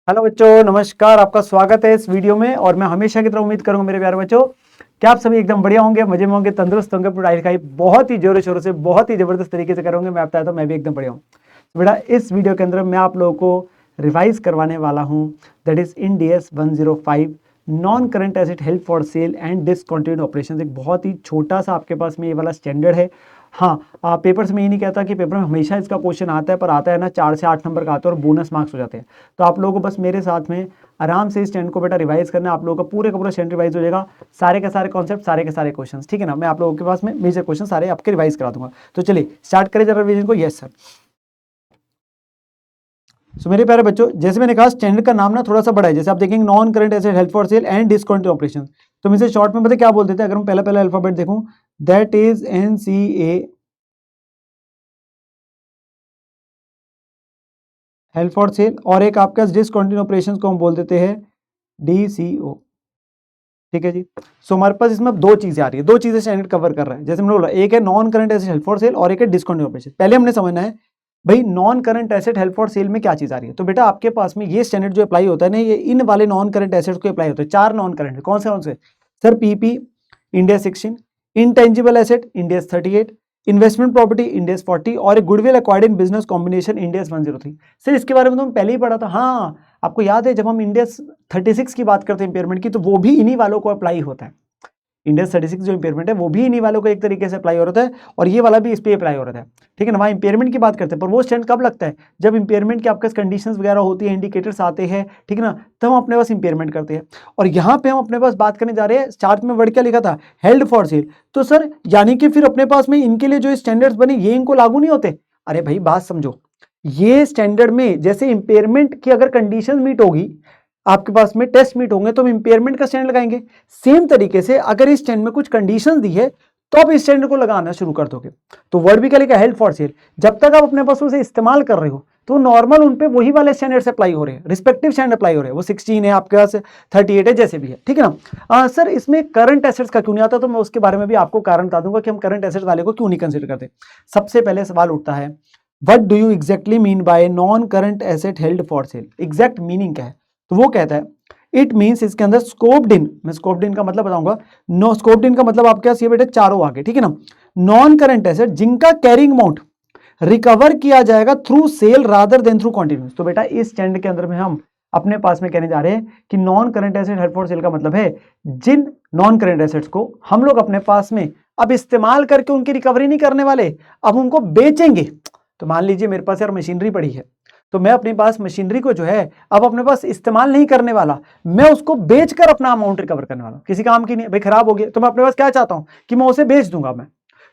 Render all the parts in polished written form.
Hello बच्चों, नमस्कार। आपका स्वागत है इस वीडियो में। और मैं हमेशा की तरह उम्मीद करूंगा मेरे प्यारे बच्चों कि आप सभी एकदम बढ़िया होंगे, मजे में होंगे, तंदुरुस्त होंगे, पढ़ाई लिखाई बहुत ही जोरों शोरों से, बहुत ही जबरदस्त तरीके से करोगे। मैं आपको मैं भी एकदम बढ़िया हूँ। तो बेटा, इस वीडियो के अंदर मैं आप लोगों को रिवाइज करवाने वाला हूँ, that is in DS 105 non current asset held for cell and discontinued operation. एक बहुत ही छोटा सा आपके पास में ये वाला स्टैंडर्ड है। हाँ, पेपर्स में ये नहीं कहता कि पेपर में हमेशा इसका क्वेश्चन आता है, पर आता है ना 4 से 8 नंबर का आता है और बोनस मार्क्स हो जाते हैं। तो आप लोगों को बस मेरे साथ में आराम से इस स्टैंड को बेटा रिवाइज करना। आप लोगों का पूरा स्टैंड रिवाइज हो जाएगा, सारे के सारे कॉन्सेप्ट, सारे के सारे क्वेश्चन, ठीक है ना। मैं आप लोगों के पास में मेजर क्वेश्चन सारे आपके रिवाइज करा दूंगा। तो चलिए स्टार्ट करें जरा रिवीजन को। Yes sir. सो मेरे प्यारे बच्चों, जैसे मैंने कहा स्टैंडर्ड का नाम ना थोड़ा सा बड़ा है। जैसे आप देखेंगे non current asset held for cell and discontinued operation, तो मैं इसे शॉर्ट में पता क्या बोल देते हैं। अगर हम पहला अल्फाबेट देखूं, that is NCA held for cell, और एक आपके पास डिसकंटिन्यूड ऑपरेशंस को हम बोल देते हैं DCO। ठीक है जी। सो हमारे पास इसमें दो चीजें आ रही है, दो चीजें स्टैंडर्ड कवर कर रहा है। जैसे मैंने बोला, एक है non current asset held for cell और एक है डिसकंटिन्यूड ऑपरेशन। पहले हमने समझना है भाई non current asset held for sale में क्या चीज आ रही है। तो बेटा आपके पास में ये स्टैंडर्ड जो अप्लाई होता है ना, ये इन वाले नॉन करंट एसेट्स को अप्लाई होता है। 4 नॉन करंट कौन से sir? PP India 16, intangible asset India 38, investment property India 40 और एक goodwill acquired in business combination India 103। Sir इसके बारे में तो हम पहले ही पढ़ा था। हाँ, आपको याद है जब हम इंडिया 36 की बात करते हैं इंपेयरमेंट की, तो वो भी इन्हीं वालों को अप्लाई होता है। इंडिया 36 जो इंपेयरमेंट है वो भी इन्हीं वालों को एक तरीके से अप्लाई हो रहा है, और ये वाला भी इस पे अप्लाई हो रहा है। ठीक है ना। वहाँ इंपेयरमेंट की बात करते हैं, पर वो स्टैंड कब लगता है? जब इंपेयरमेंट के आपके कंडीशंस वगैरह होती है, इंडिकेटर्स आते हैं, ठीक है ना, तब हम अपने पास इंपेयरमेंट करते हैं। और यहाँ पे हम अपने पास बात करने जा रहे हैं, चार्ट में वर्ड क्या लिखा था? Held for sale. तो सर यानी कि फिर अपने पास में इनके लिए जो स्टैंडर्ड्स बने ये इनको लागू नहीं होते? अरे भाई बात समझो, ये स्टैंडर्ड में जैसे इंपेयरमेंट की अगर कंडीशन मीट होगी, आपके पास में टेस्ट मीट होंगे, तो हम इंपेयरमेंट का स्टैंड लगाएंगे। सेम तरीके से अगर इस स्टैंड में कुछ कंडीशंस दी है तो आप इस स्टैंड को लगाना शुरू कर दोगे। तो वर्ड भी क्या लिखा? Held for cell. जब तक आप अपने पास उसे इस्तेमाल कर रहे हो तो नॉर्मल उन पे वही वाले स्टैंडर्ड से अप्लाई हो रहे हैं, रिस्पेक्टिव स्टैंड अप्लाई हो रहे हैं। वो 16 है आपके पास, 38 है, जैसे भी है, ठीक है ना। सर इसमें करंट एसेट्स का क्यों नहीं आता? तो मैं उसके बारे में भी आपको कारण बता दूंगा कि हम करंट एसेट्स वाले को क्यों नहीं कंसिडर करते। सबसे पहले सवाल उठता है, what do you exactly mean by non current asset held for cell? Exact meaning क्या है? तो वो कहता है इट मीन्स, इसके अंदर स्कोप्ड इन, मैं स्कोप्ड इन का मतलब बताऊंगा। नो, स्कोप्ड इन का मतलब आपके पास ये बेटे चारों आगे, ठीक है ना। नॉन करंट एसेट जिनका कैरिंग अमाउंट रिकवर किया जाएगा through sale rather than through continuous. तो बेटा इस स्टैंड के अंदर में हम अपने पास में कहने जा रहे हैं कि non current asset held for sale का मतलब है जिन नॉन करंट एसेट्स को हम लोग अपने पास में अब इस्तेमाल करके उनकी रिकवरी नहीं करने वाले, अब उनको बेचेंगे। तो मान लीजिए मेरे पास यार मशीनरी पड़ी है, तो मैं अपने पास मशीनरी को जो है अब अपने पास इस्तेमाल नहीं करने वाला, मैं उसको बेचकर अपना अमाउंट रिकवर करने वाला। किसी काम की नहीं, भाई खराब हो गया तो मैं अपने पास क्या चाहता हूं कि मैं उसे बेच दूंगा मैं।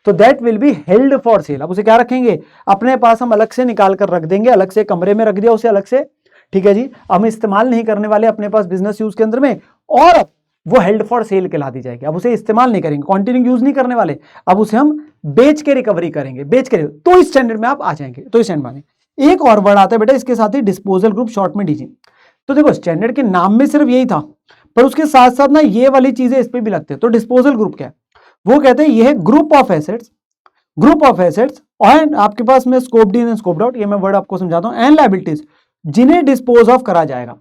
तो that will be held for sale. अब उसे क्या रखेंगे? अपने पास हम अलग से निकाल कर रख देंगे, अलग से कमरे में रख दिया उसे अलग से, ठीक है जी। हम इस्तेमाल नहीं करने वाले अपने पास बिजनेस यूज के अंदर में, और वो हेल्ड फॉर सेल कहला दी जाएगी। अब उसे इस्तेमाल नहीं करेंगे, कंटिन्यू यूज नहीं करने वाले, अब उसे हम बेच के रिकवरी करेंगे, बेच के। तो इस स्टैंडर्ड में आप आ जाएंगे। तो इस स्टैंड में एक और वर्ड आता है बेटा इसके साथ ही, डिस्पोजल ग्रुप, शॉर्ट में DG। तो देखो स्टैंडर्ड के नाम में सिर्फ यही था, पर उसके साथ साथ ना ये वाली चीजें इस पे भी लगते हैं। तो डिस्पोजल ग्रुप क्या है? वो कहते हैं ये है group of assets, group of assets और आपके पास में scoped in and scoped out, ये मैं वर्ड आपको समझाता हूं, एंड लायबिलिटीज जिन्हें डिस्पोज ऑफ करा जाएगा।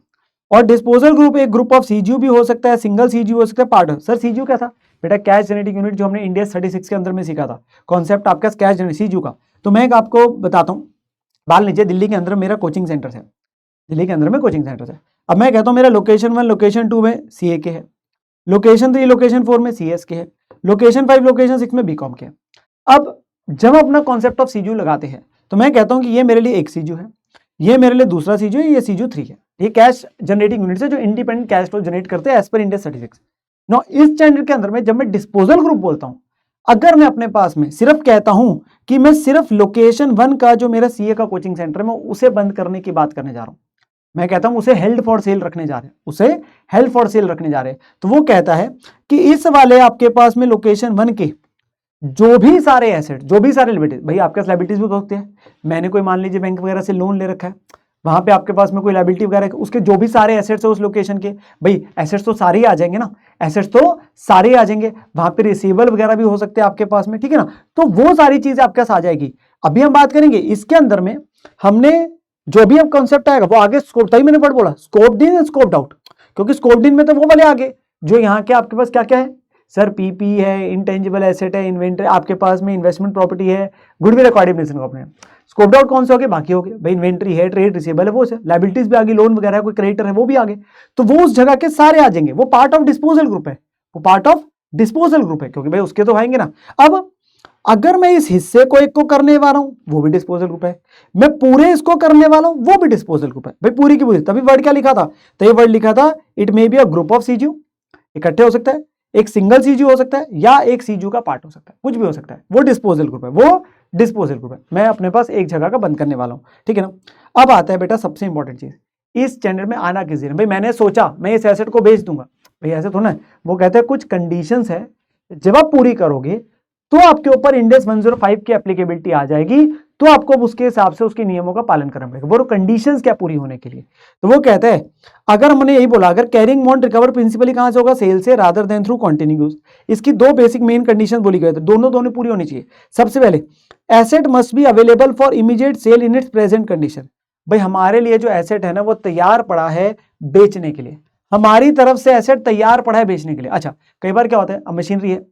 और डिस्पोजल ग्रुप एक ग्रुप ऑफ CGU भी हो सकता है, सिंगल CGU हो सकता है, पार्ट। सर CGU क्या था बेटा? कैश जनरेटिंग यूनिट, जो हमने इंडिया 36 के अंदर में सीखा था कॉन्सेप्ट आपका कैश जनरेटिंग CGU का। तो मैं एक आपको बताता हूं, मान लीजिए दिल्ली के अंदर मेरा कोचिंग सेंटर है, दिल्ली के अंदर में कोचिंग सेंटर है। अब मैं कहता हूं मेरा लोकेशन 1 लोकेशन 2 में CA के है, लोकेशन 3 लोकेशन 4 में CS के है, लोकेशन 5 लोकेशन 6 में BCom के है। अब जब अपना कॉन्सेप्ट ऑफ CGU लगाते हैं तो मैं कहता हूं कि ये मेरे लिए एक CGU है, ये मेरे लिए दूसरा CGU है, ये CGU 3 है। ये कैश जनरेटिंग यूनिट है जो इंडिपेंडेंट कैश फ्लो जनरेट करते हैं एज पर इंडिया 36। नो, इस स्टैंडर्ड के अंदर में जब मैं डिस्पोजल ग्रुप बोलता हूं, अगर मैं अपने पास में सिर्फ कहता हूं कि मैं सिर्फ लोकेशन 1 का जो मेरा CA का कोचिंग सेंटर है मैं उसे बंद करने की बात करने जा रहा हूं, मैं कहता हूं उसे हेल्ड फॉर सेल रखने जा रहे हैं, उसे हेल्ड फॉर सेल रखने जा रहे हैं, तो वो कहता है कि इस वाले आपके पास में लोकेशन 1 के जो भी सारे एसेट, जो भी सारे लायबिलिटीज, भाई आपके पास लायबिलिटीज भी होते हैं। मैंने कोई मान लीजिए बैंक वगैरह से लोन ले रखा है, वहां पे आपके पास में कोई लायबिलिटी वगैरह, उसके जो भी सारे एसेट्स है उस लोकेशन के, भाई एसेट्स तो सारे ही आ जाएंगे ना, एसेट्स तो सारे ही आ जाएंगे। वहां पे रिसीवेबल वगैरह भी हो सकते हैं आपके पास में, ठीक है ना। तो वो सारी चीजें आपके पास आ जाएगी। अभी हम बात करेंगे इसके अंदर में हमने जो भी अब कॉन्सेप्ट आएगा वो आगे स्कोप, तभी मैंने बोला स्कोप्ड इन, स्कोप्ड आउट, क्योंकि स्कोप्ड इन में तो वो वाले आगे जो यहाँ के आपके पास क्या क्या है सर, पीपी है, इंटेंजिबल एसेट है, इन्वेंटरी आपके पास में, इन्वेस्टमेंट प्रॉपर्टी है, गुडविल एक्वायर्ड को अपने। स्कोप्ड आउट कौन से हो गए, बाकी हो गए भाई, इन्वेंटरी है, ट्रेड रिसीवेबल है, वो है, लायबिलिटीज भी आ गई, लोन वगैरह कोई क्रेडिटर है वो भी आ गए, तो वो उस जगह के सारे आ जाएंगे, वो पार्ट ऑफ डिस्पोजल ग्रुप है, वो पार्ट ऑफ डिस्पोजल ग्रुप है, क्योंकि भाई उसके तो आएंगे ना। अब अगर मैं इस हिस्से को एक को करने वाला हूं वो भी डिस्पोजल ग्रुप है, मैं पूरे इसको करने वाला हूं वो भी डिस्पोजल ग्रुप है भाई, पूरी की पूरी। तभी वर्ड क्या लिखा था, तो ये वर्ड लिखा था it may be a group of CGU, इकट्ठे हो सकता है, एक सिंगल सीजीयू हो सकता है या एक सीजीयू का पार्ट हो सकता है, कुछ भी हो सकता है, वो डिस्पोजल ग्रुप है, वो डिस्पोजल ग्रुप है। मैं अपने पास एक जगह का बंद करने वाला हूं, ठीक है ना। अब आता है बेटा सबसे इंपॉर्टेंट चीज, इस स्टैंडर्ड में आना किस दिन, भाई मैंने सोचा मैं इस एसेट को बेच दूंगा, भाई ऐसे थोड़ा है, वो कहते हैं कुछ कंडीशंस है, जब आप पूरी करोगे तो आपके ऊपर इंड एस 105 की एप्लीकेबिलिटी आ जाएगी, तो आपको उसके हिसाब से उसके नियमों का पालन करना पड़ेगा। वो कंडीशंस क्या पूरी होने के लिए, तो वो कहते हैं अगर हमने यही बोला, अगर कैरिंग अमाउंट रिकवर प्रिंसिपली कहां से होगा, सेल से, रादर देन थ्रू कॉन्टिन्यूस, इसकी दो बेसिक मेन कंडीशन बोली गई, दोनों पूरी होनी चाहिए। सबसे पहले asset must be available for immediate sale in its present condition, भाई हमारे लिए जो एसेट है ना वो तैयार पड़ा है बेचने के लिए, हमारी तरफ से एसेट तैयार पड़ा है बेचने के लिए। अच्छा कई बार क्या होता है, अब मशीनरी है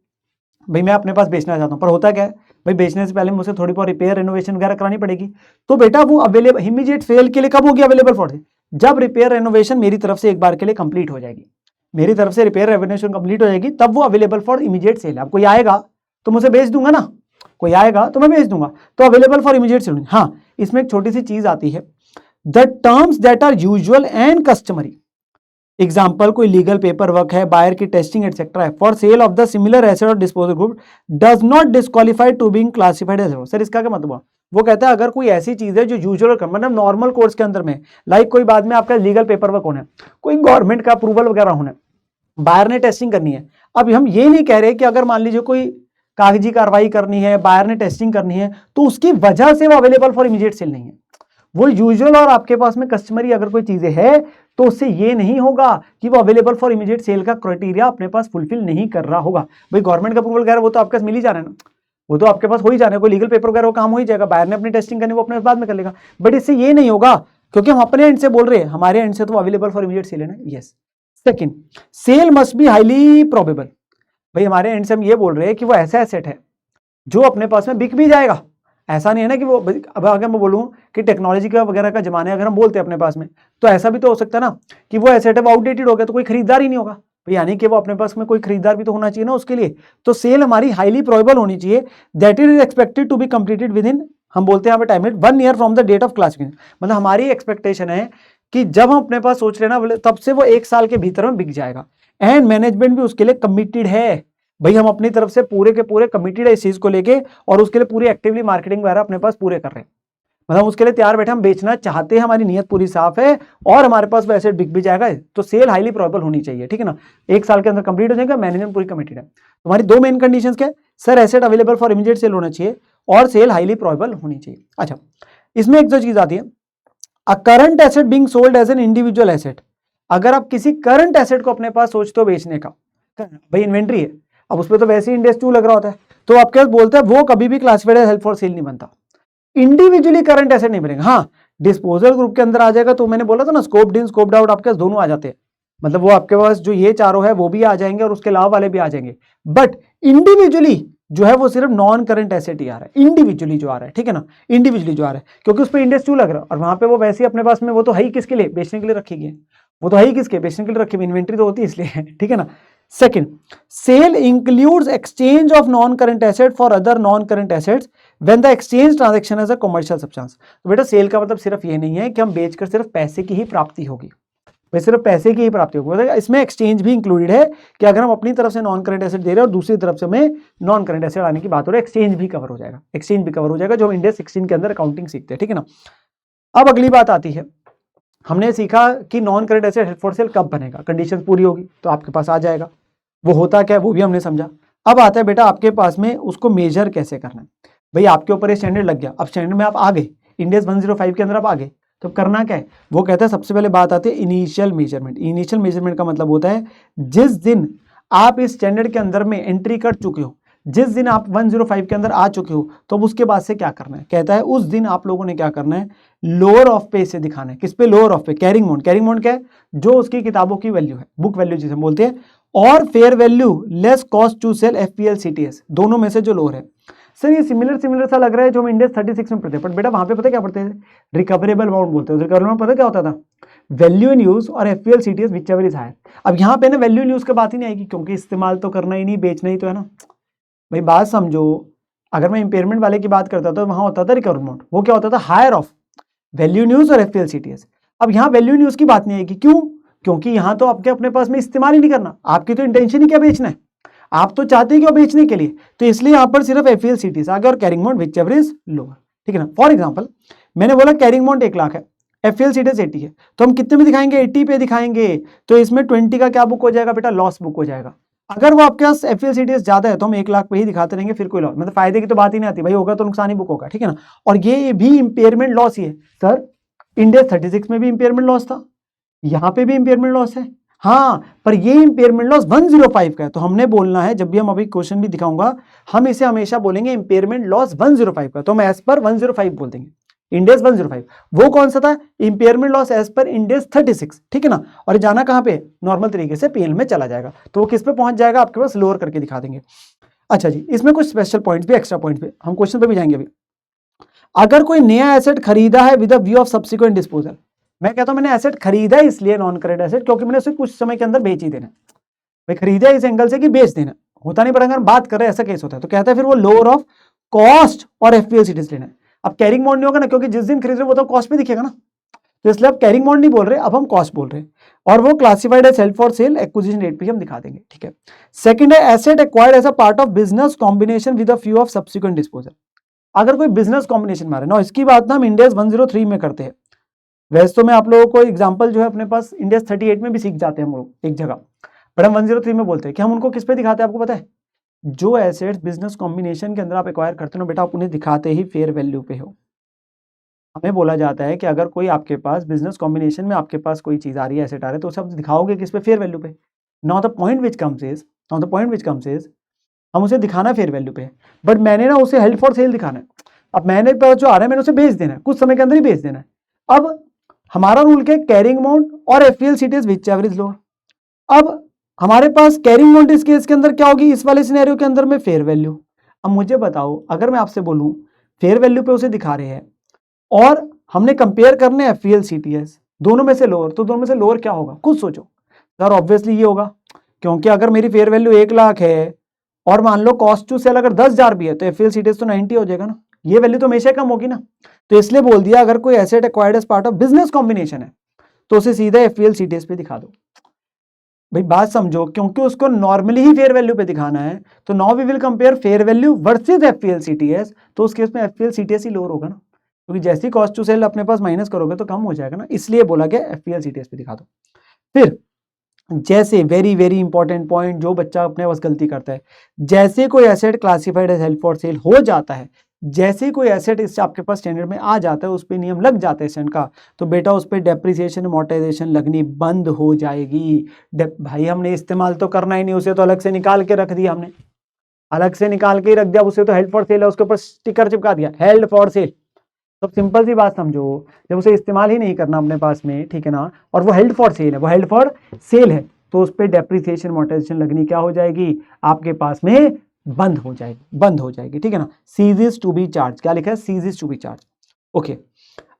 भाई मैं अपने पास बेचना चाहता हूं, पर होता क्या है भाई, बेचने से पहले मुझे थोड़ी बहुत रिपेयर रेनोवेशन वगैरह करानी पड़ेगी, तो बेटा वो अवेलेबल इमीडिएट सेल के लिए कब होगी अवेलेबल फॉर, जब रिपेयर रेनोवेशन मेरी तरफ से एक बार के लिए कंप्लीट हो जाएगी, मेरी तरफ से रिपेयर रेनोवेशन कंप्लीट हो जाएगी, तब वो अवेलेबल फॉर इमीडिएट सेल है। अब कोई आएगा तो मुझे बेच दूंगा ना, कोई आएगा तो मैं बेच दूंगा, तो अवेलेबल फॉर इमीडिएट सेल। हाँ इसमें एक छोटी सी चीज आती है, the terms that are usual and customary, example कोई लीगल पेपर वर्क है, बायर की टेस्टिंग एटसेट्रा है, for sale of the similar asset और disposal group does not disqualified to being classified as. Sir इसका क्या मतलब हुआ, वो कहता है अगर कोई ऐसी चीज है जो यूजुअल मतलब नॉर्मल कोर्स के अंदर में, लाइक कोई बाद में आपका लीगल पेपर वर्क होना है, कोई गवर्नमेंट का अप्रूवल वगैरह होना है, बायर ने टेस्टिंग करनी है। अब हम ये नहीं कह रहे कि अगर मान लीजिए कोई कागजी कार्रवाई करनी है, बायर ने टेस्टिंग करनी है, तो उसकी वजह से वो अवेलेबल फॉर इमीडिएट सेल नहीं है। वो यूजुअल और आपके पास में कस्टमरी अगर कोई चीजें है तो उससे ये नहीं होगा कि वो अवेलेबल फॉर इमीडिएट सेल का क्राइटेरिया अपने पास फुलफिल नहीं कर रहा होगा। भाई गवर्नमेंट का अप्रूवल वगैरह वो तो आपके पास मिल ही जा रहा है ना, वो तो आपके पास हो ही जा रहा है, कोई लीगल पेपर वगैरह काम हो ही जाएगा, बायर ने अपनी टेस्टिंग करनी वो अपने बाद में कर लेगा, बट इससे ये नहीं होगा क्योंकि हम अपने एंड से बोल रहे हैं, हमारे एंड से तो अवेलेबल फॉर इमीडिएट सेल है ना। Yes. Second, sale must be highly probable, भाई हमारे एंड से हम ये बोल रहे हैं कि वो ऐसा एसेट है जो अपने पास में बिक भी जाएगा, ऐसा नहीं है ना कि वो, अब अगर मैं बोलूं कि टेक्नोलॉजी का वगैरह का जमाना है, अगर हम बोलते हैं अपने पास में, तो ऐसा भी तो हो सकता है ना कि वो एसेट है वो आउटडेटेड हो गया तो कोई खरीदार ही नहीं होगा, यानी कि वो अपने पास में कोई खरीदार भी तो होना चाहिए ना उसके लिए, तो सेल हमारी हाईली प्रोबेबल होनी चाहिए, that is expected to be completed within, हम बोलते हैं time limit 1 year from the date of classification, मतलब हमारी एक्सपेक्टेशन है कि जब हम अपने पास सोच रहे ना तब से वो 1 साल के भीतर में बिक जाएगा, एंड मैनेजमेंट भी उसके लिए कमिटेड है, भाई हम अपनी तरफ से पूरे के पूरे कमिटेड है इस चीज को लेके, और उसके लिए पूरी एक्टिवली मार्केटिंग वगैरह अपने पास पूरे कर रहे हैं, मतलब उसके लिए तैयार बैठे, हम बेचना चाहते हैं, हमारी नीयत पूरी साफ है और हमारे पास वो एसेट बिक भी जाएगा, तो सेल हाईली प्रोबेबल होनी चाहिए, ठीक है ना, 1 साल के अंदर कंप्लीट हो जाएगा, मैनेजमेंट पूरी कमिटेड है। तुम्हारी दो मेन कंडीशंस क्या है sir, asset available for immediate sale होना चाहिए और सेल हाईली प्रोबेबल होनी चाहिए। अच्छा इसमें एक जो चीज आती है, a current asset being sold as an individual asset, अगर आप किसी करंट एसेट को अपने पास सोचते हो बेचने का, भाई इन्वेंट्री है, अब उसमें तो वैसे ही इंडेक्स 2 लग रहा होता है, तो आप क्या बोलते हैं वो कभी भी classified as held for sale नहीं बनता, इंडिविजुअली करंट एसेट नहीं बनेगा। हाँ डिस्पोजल ग्रुप के अंदर आ जाएगा, तो मैंने बोला था ना स्कोप्ड इन स्कोप्ड आउट आपके पास दोनों आ जाते हैं, मतलब वो आपके पास जो ये चारों है वो भी आ जाएंगे और उसके अलावा वाले भी आ जाएंगे, बट इंडिविजुअली जो है वो सिर्फ नॉन करंट एसेट ही आ रहा है, इंडिविजुअली जो आ रहा है, ठीक है ना, इंडिविजुअली जो आ रहा है, क्योंकि उस पर इंडेक्स 2 लग रहा है और वहां पे वो वैसे ही अपने पास में वो तो है ही किसके लिए, बेचने के लिए रखी गई, वो तो है ही किसके, बेचने के लिए रखी हुई, इन्वेंट्री तो होती है इसलिए, ठीक है ना। Second, sale includes exchange of non current asset for other non current assets when the exchange transaction is a commercial substance. तो बेटा सेल का मतलब सिर्फ ये नहीं है कि हम बेचकर सिर्फ पैसे की ही प्राप्ति होगी, भाई सिर्फ पैसे की ही प्राप्ति होगी, इसमें एक्सचेंज भी इंक्लूडेड है कि अगर हम अपनी तरफ से नॉन करंट एसेट दे रहे हैं और दूसरी तरफ से हमें नॉन करंट एसेट आने की बात हो रही है, एक्सचेंज भी कवर हो जाएगा, एक्सचेंज भी कवर हो जाएगा, जो हम इंडिया 16 के अंदर अकाउंटिंग सीखते हैं, ठीक है ना। अब अगली बात आती है, हमने सीखा कि non current asset held for cell कब बनेगा, कंडीशन पूरी होगी तो आपके पास आ जाएगा, वो होता क्या है वो भी हमने समझा। अब आता है बेटा आपके पास में उसको मेजर कैसे करना है, भाई आपके ऊपर ये स्टैंडर्ड लग गया, अब स्टैंडर्ड में आप आ गए, इंडेक्स 105 के अंदर आप आ गए, तो करना क्या है, वो कहता है सबसे पहले बात आती है इनिशियल मेजरमेंट। इनिशियल मेजरमेंट का मतलब होता है जिस दिन आप इस स्टैंडर्ड के अंदर में एंट्री कर चुके हो जिस दिन आप 105 के अंदर आ चुके हो तो अब उसके बाद से क्या करना है, कहता है उस दिन आप लोगों ने क्या करना है, लोअर ऑफ पे से दिखाना है। किस पे, लोअर ऑफ पे, कैरिंग अमाउंट। कैरिंग अमाउंट क्या है, जो उसकी किताबों की वैल्यू है, बुक वैल्यू जिसे हम बोलते हैं, और fair value less cost to sale FPL CTS, दोनों में से जो लोअर है। सर ये सिमिलर सा लग रहा है जो हम इंडेक्स 36 में पढ़ते हैं, बट बेटा वहां पे पता क्या पढ़ते हैं, रिकवरेबल अमाउंट बोलते हैं। रिकवरेबल अमाउंट पता क्या होता था, वैल्यू इन यूज और FPL CTS whichever is higher. अब यहाँ पे ना वैल्यू इन यूज की बात ही नहीं आएगी, क्योंकि इस्तेमाल तो करना ही नहीं, बेचना ही तो है ना भाई। बात समझो, अगर मैं इंपेयरमेंट वाले की बात करता तो वहां होता था रिकवर अमाउंट, वो क्या होता था, हायर ऑफ वैल्यू न्यूज और एफपीएल सीटीएस। अब यहाँ वैल्यू न्यूज की बात नहीं आएगी, क्यों, क्योंकि यहाँ तो आपके अपने पास में इस्तेमाल ही नहीं करना, आपकी तो इंटेंशन ही क्या बेचना है, आप तो चाहते हैं क्यों बेचने के लिए, तो इसलिए यहाँ पर सिर्फ एफपीएल सीटीएस आ गया और carrying amount which ever is lower, ठीक है ना। फॉर एग्जाम्पल मैंने बोला कैरिंग अमाउंट 1 लाख है, एफपीएल सीटीएस 80 है, तो हम कितने में दिखाएंगे, 80 पे दिखाएंगे, तो इसमें 20 का क्या बुक हो जाएगा बेटा, लॉस बुक हो जाएगा। अगर वो आपके पास एफपीएल सीटीएस ज्यादा है तो हम 1 लाख पे ही दिखाते रहेंगे, फिर कोई लॉस, मतलब फायदे की तो बात ही नहीं आती भाई, होगा तो नुकसान ही बुक होगा, ठीक है ना। और ये भी इंपेयरमेंट लॉस ही है सर, इंडेक्स 36 में भी इंपेयरमेंट लॉस था, यहां पे भी इंपेयरमेंट लॉस है, हाँ, पर ये इंपेयरमेंट लॉस 105 का है, तो हमने बोलना है, जब भी हम अभी क्वेश्चन भी दिखाऊंगा, हम इसे हमेशा बोलेंगे इंपेयरमेंट लॉस 105 का, तो हम एज पर 105 बोल देंगे, इंडेक्स 105। वो कौन सा था, impairment loss as per index 36, ठीक है ना। और जाना कहां पे, नॉर्मल तरीके से पीएल में चला जाएगा, तो वो किस पे पहुंच जाएगा, आपके पास लोअर करके दिखा देंगे। अच्छा जी, इसमें कुछ स्पेशल पॉइंट्स भी, एक्स्ट्रा पॉइंट्स भी, हम क्वेश्चन पे भी जाएंगे अभी। अगर कोई नया एसेट खरीदा है with a view of subsequent disposal, मैं कहता हूं मैंने एसेट खरीदा इसलिए नॉन करेंट एसेट, क्योंकि मैंने उसे कुछ समय के अंदर बेच ही देना, भाई खरीदा इस एंगल से कि बेच देना, होता नहीं, पर अगर बात कर रहे हैं ऐसा केस होता है, तो कहता है फिर वो लोअर ऑफ कॉस्ट और एफपीएल सीटीएस लेना है। अब कैरिंग अमाउंट नहीं होगा ना, क्योंकि जिस दिन खरीद रहे वो तो कॉस्ट पे दिखेगा ना, तो इसलिए अब कैरिंग अमाउंट नहीं बोल रहे, अब हम कॉस्ट बोल रहे हैं, और वो classified as held for sale acquisition rate पे हम दिखा देंगे, ठीक है। सेकंड है asset acquired as a part of business combination with a view of subsequent disposal. अगर कोई बिजनेस कॉम्बिनेशन मारे ना, इसकी बात ना हम इंडेक्स 103 में करते हैं, वैसे तो मैं आप लोगों को एग्जांपल जो है अपने पास इंडेक्स 38 में भी सीख जाते हैं हम लोग एक जगह, बट हम 103 में बोलते हैं कि हम उनको किस पे दिखाते हैं, आपको पता है, जो एसेट्स बिजनेस कॉम्बिनेशन के अंदर आप एक्वायर करते हो बेटा, आप उन्हें दिखाते ही फेयर वैल्यू पे हो। हमें बोला जाता है कि अगर कोई आपके पास बिजनेस कॉम्बिनेशन में आपके पास कोई चीज आ रही है, एसेट आ रहा है, तो उसे आप दिखाओगे किस पे, फेयर वैल्यू पे। Now the point which comes is हम उसे दिखाना फेयर वैल्यू पे, बट मैंने ना उसे हेल्ड फॉर सेल दिखाना है। अब मैंने पास जो आ रहा है मैंने उसे बेच देना है, कुछ समय के अंदर ही बेच देना है। अब हमारा रूल क्या है, कैरिंग अमाउंट और FPL CTS whichever is lower. अब हमारे पास कैरिंग अमाउंट इस केस के अंदर क्या होगी, इस वाले सिनेरियो के अंदर में फेयर वैल्यू। अब मुझे बताओ, अगर मैं आपसे बोलूं फेयर वैल्यू पे उसे दिखा रहे हैं और हमने कंपेयर करने एफपीएल सीटीएस, दोनों में से लोअर, तो दोनों में से लोअर क्या होगा, खुद सोचो सर। ऑब्वियसली ये होगा, क्योंकि अगर मेरी फेयर वैल्यू 1 लाख है और मान लो कॉस्ट टू सेल अगर 10,000 भी है, तो एफपीएल सीटीएस तो 90 हो जाएगा ना, ये वैल्यू तो हमेशा कम होगी ना। तो इसलिए बोल दिया अगर कोई asset acquired as part of business combination है तो उसे सीधा एफपीएल सीटीएस पे दिखा दो। भाई बात समझो, क्योंकि उसको नॉर्मली ही फेयर वैल्यू पे दिखाना है, तो now we will compare fair value versus FPL CTS, तो उस केस में एफपीएल सीटीएस ही लोअर होगा ना, क्योंकि जैसे ही कॉस्ट टू सेल अपने पास माइनस करोगे तो कम हो जाएगा ना, इसलिए बोला गया एफपीएल सीटीएस पे दिखा दो। फिर जैसे वेरी वेरी इंपॉर्टेंट पॉइंट, जो बच्चा अपने पास गलती करता है, जैसे कोई asset classified as held for sale हो जाता है, जैसे ही कोई एसेट इस आपके पास स्टैंडर्ड में आ जाता है, उस पर नियम लग जाता है स्टैंड का, तो बेटा उस पर डेप्रिसिएशन अमोर्टाइजेशन लगनी बंद हो जाएगी। भाई हमने इस्तेमाल तो करना ही नहीं, उसे तो अलग से निकाल के रख दिया, हमने अलग से निकाल के ही रख दिया, उसे तो हेल्ड फॉर सेल है, उसके ऊपर स्टिकर चिपका दिया हेल्ड फॉर सेल। तो सिंपल सी बात समझो, जब उसे इस्तेमाल ही नहीं करना अपने पास में, ठीक है ना, और वो हेल्ड फॉर सेल है, वो हेल्ड फॉर सेल है, तो उस पर डेप्रिसिएशन अमोर्टाइजेशन लगनी क्या हो जाएगी, आपके पास में बंद हो जाएगी, ठीक है ना। सीजेस टू बी चार्ज, क्या लिखा है, ceases to be charge, okay.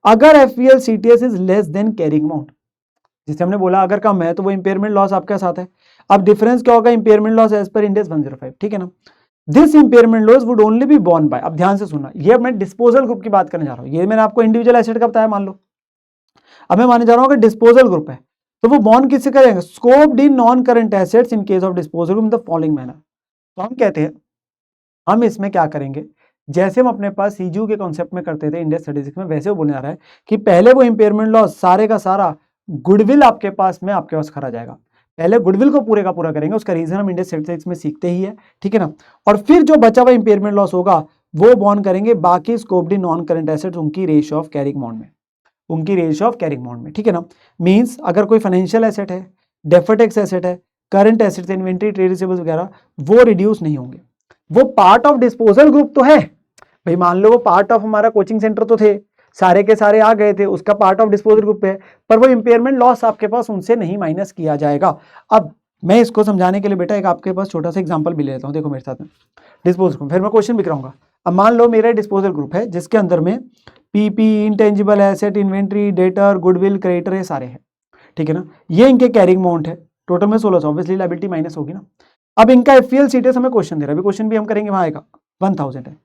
अगर FPL CTS is less than carrying amount, जिसे हमने बोला अगर कम है तो वो इंपेयरमेंट लॉस आपके साथ है। अब डिफरेंस क्या होगा, impairment loss as per index 105, ठीक है ना। This impairment loss would only be borne by, अब ध्यान से सुनना, ये मैं डिस्पोजल ग्रुप की बात करने जा रहा हूं, ये मैंने आपको इंडिविजुअल एसेट का बताया मान लो, अब मैं मानने जा रहा हूं कि डिस्पोजल ग्रुप है, तो वो बॉन्ड किससे करेंगे, scoped in non current assets in case of disposal in the following manner. तो हम कहते हैं हम इसमें क्या करेंगे, जैसे हम अपने पास सीजू के कॉन्सेप्ट में करते थे इंडेक्स 36 में, वैसे वो बोलने आ रहा है कि पहले वो इंपेयरमेंट लॉस सारे का सारा गुडविल आपके पास खरा जाएगा, पहले गुडविल को पूरे का पूरा करेंगे, उसका रीजन हम इंडेक्स 36 में सीखते ही है, ठीक है ना। और फिर जो बचा हुआ इंपेयरमेंट लॉस होगा वो बॉन्ड करेंगे बाकी scoped in non current assets उनकी रेशियो ऑफ कैरिंग अमाउंट में, ठीक है ना। मींस अगर कोई फाइनेंशियल एसेट है, डेफर्ड टैक्स एसेट है, current assets, inventory, trade receivables वगैरह, वो रिड्यूस नहीं होंगे, वो पार्ट ऑफ डिस्पोजल ग्रुप तो है भाई, मान लो वो पार्ट ऑफ हमारा कोचिंग सेंटर तो थे, सारे के सारे आ गए थे, उसका पार्ट ऑफ डिस्पोजल ग्रुप है, पर वो इंपेयरमेंट लॉस आपके पास उनसे नहीं माइनस किया जाएगा। अब मैं इसको समझाने के लिए बेटा एक आपके पास छोटा सा एग्जांपल भी ले लेता हूँ, देखो मेरे साथ में डिस्पोजल ग्रुप, फिर मैं क्वेश्चन भी कराऊंगा। अब मान लो मेरा डिस्पोजल ग्रुप है जिसके अंदर में PP, intangible asset, inventory, debtor, goodwill, creditor, ये सारे हैं, ठीक है ना। ये इनके कैरिंग अमाउंट है, टोटल में 1600, ऑब्वियसली लायबिलिटी माइनस होगी ना। अब इनका एफपीएल सीटीएस हमें क्वेश्चन दे रहा है, अभी क्वेश्चन भी हम करेंगे, वहां आएगा 1000 है,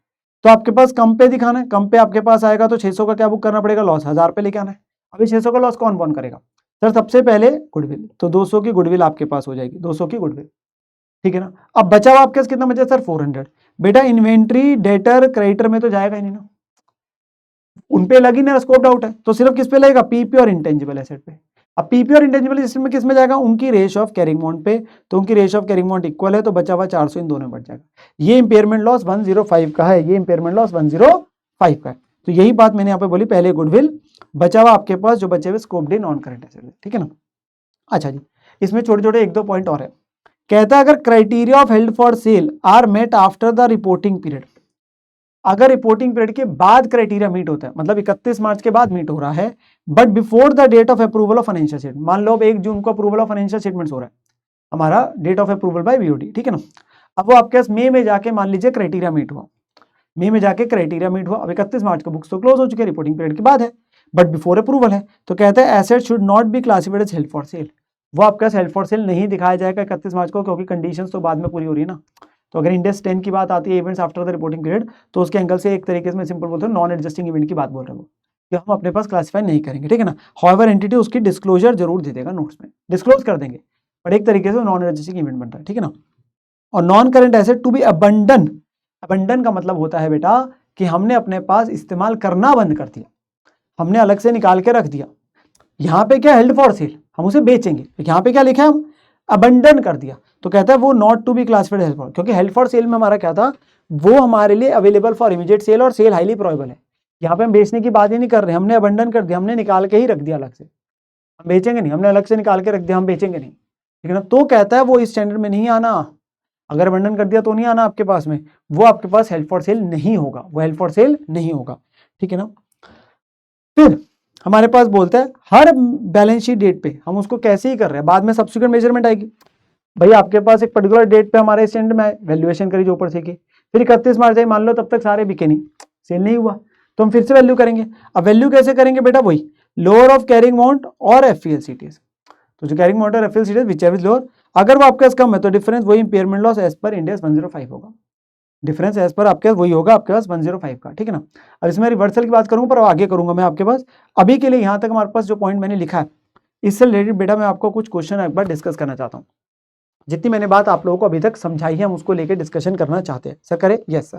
तो आपके पास कम पे दिखाना है, कम पे आपके पास आएगा तो 600 का क्या बुक करना पड़ेगा, लॉस 1000 पे लेके आना है। अभी 600 का लॉस कौन कौन करेगा सर, सबसे पहले गुडविल, तो 200 की गुडविल आपके पास हो जाएगी, 200 की गुडविल, ठीक है ना। अब बचा हुआ आपके पास कितना बचा सर, 400। बेटा इन्वेंट्री, डेटर, क्रेडिटर में तो जाएगा ही नहीं ना, उन पे लगी ना स्कोप आउट है, तो सिर्फ किस पे लगेगा, पीपी और इंटेंजिबल एसेट पे। अब पीपी और इंटेंजिबल एसेट में किस में जाएगा, उनकी रेशियो ऑफ कैरिंग अमाउंट पे, तो उनकी ratio of carrying amount equal है, तो बचा हुआ 400 इन दोनों में बढ़ जाएगा। ये इंपेयरमेंट लॉस 105 का है, ये इंपेयरमेंट लॉस 105 का है। तो यही बात मैंने यहाँ पे बोली, पहले गुडविल, बचा हुआ आपके पास जो बचे हुए scope day non current asset, ठीक है ना। अच्छा जी, इसमें छोटे छोटे एक दो पॉइंट और है। कहता है अगर criteria of held for sale are met after the reporting period, अगर रिपोर्टिंग पीरियड के बाद क्राइटेरिया मीट होता है, मतलब 31 मार्च के बाद मीट हो रहा है, but before the date of approval of financial statement, मान लो अब 1 जून को अप्रूवल ऑफ फाइनेंशियल स्टेटमेंट्स हो रहा है, हमारा date of approval by BOD, ठीक है ना। अब वो आपके पास मई में जाके मान लीजिए क्राइटेरिया मीट हुआ, मई में जाके क्राइटेरिया मीट हुआ, अब 31 मार्च को बुक्स तो क्लोज हो चुके हैं, रिपोर्टिंग पीरियड के बाद है, बट बिफोर अप्रूवल है, तो कहते हैं asset should not be classified as held for sale, वो आपका हेल्ड फॉर सेल नहीं दिखाया जाएगा 31 मार्च को, क्योंकि कंडीशंस तो बाद में पूरी हो रही है ना। तो अगर इंडेक्स 10 की बात आती है, events after the reporting period, तो उसके एंगल से एक तरीके से मैं सिंपल बोलता हूँ नॉन एडजस्टिंग इवेंट की बात बोल रहा हूँ, कि हम अपने पास क्लासिफाई नहीं करेंगे, ठीक है ना। हाउएवर एंटिटी उसकी डिस्क्लोजर जरूर दे देगा, नोट्स में डिस्क्लोज कर देंगे, पर एक तरीके से नॉन एडजस्टिंग इवेंट बन रहा है, ठीक है ना। और non current asset to be abandon, abandon का मतलब होता है बेटा कि हमने अपने पास इस्तेमाल करना बंद कर दिया, हमने अलग से निकाल के रख दिया। यहाँ पे क्या हेल्ड फॉर सेल, हम उसे बेचेंगे, यहाँ पे क्या लिखा है, हम अबंडन कर दिया, तो कहता है वो not to be classified held for, क्योंकि हेल्ड फॉर सेल में हमारा क्या था, वो हमारे लिए अवेलेबल फॉर इमीडिएट सेल और सेल हाईली प्रोबेबल है। यहाँ पे हम बेचने की बात ही नहीं कर रहे, हमने अबंडन कर दिया, हमने निकाल के ही रख दिया अलग से, हम बेचेंगे नहीं, हमने अलग से निकाल के रख दिया, हम बेचेंगे नहीं, ठीक है ना। तो कहता है वो इस स्टैंडर्ड में नहीं आना, अगर अबंडन कर दिया तो नहीं आना आपके पास में, वो आपके पास हेल्ड फॉर सेल नहीं होगा, वो हेल्ड फॉर सेल नहीं होगा, ठीक है ना। फिर हमारे पास बोलता है हर बैलेंस शीट डेट पे हम उसको कैसे ही कर रहे हैं, बाद में सब्सिक्वेंट मेजरमेंट आएगी। भाई आपके पास एक पर्टिकुलर डेट पे हमारे स्टैंडर्ड में वैल्यूएशन करी जो ऊपर से की, फिर 31 मार्च आई, मान लो तब तक सारे बिके नहीं, सेल नहीं हुआ, तो हम फिर से वैल्यू करेंगे। अब वैल्यू कैसे करेंगे बेटा, वही लोअर ऑफ कैरिंग अमाउंट और एफपीएल सीटीएस, तो जो कैरिंग अमाउंट और FPL CTS whichever is lower, अगर वो आपके पास कम है तो डिफरेंस वही impairment loss as per Ind AS 105 होगा, डिफरेंस एज पर आपके पास वही होगा आपके पास 105 का, ठीक है ना। अब इसमें रिवर्सल की बात करूंगा पर आगे करूंगा मैं आपके पास, अभी के लिए यहाँ तक हमारे पास जो पॉइंट मैंने लिखा है इससे रिलेटेड बेटा मैं आपको कुछ क्वेश्चन एक बार डिस्कस करना चाहता हूँ। जितनी मैंने बात आप लोगों को अभी तक समझाई है हम उसको लेकर डिस्कशन करना चाहते हैं, सर करे, यस सर।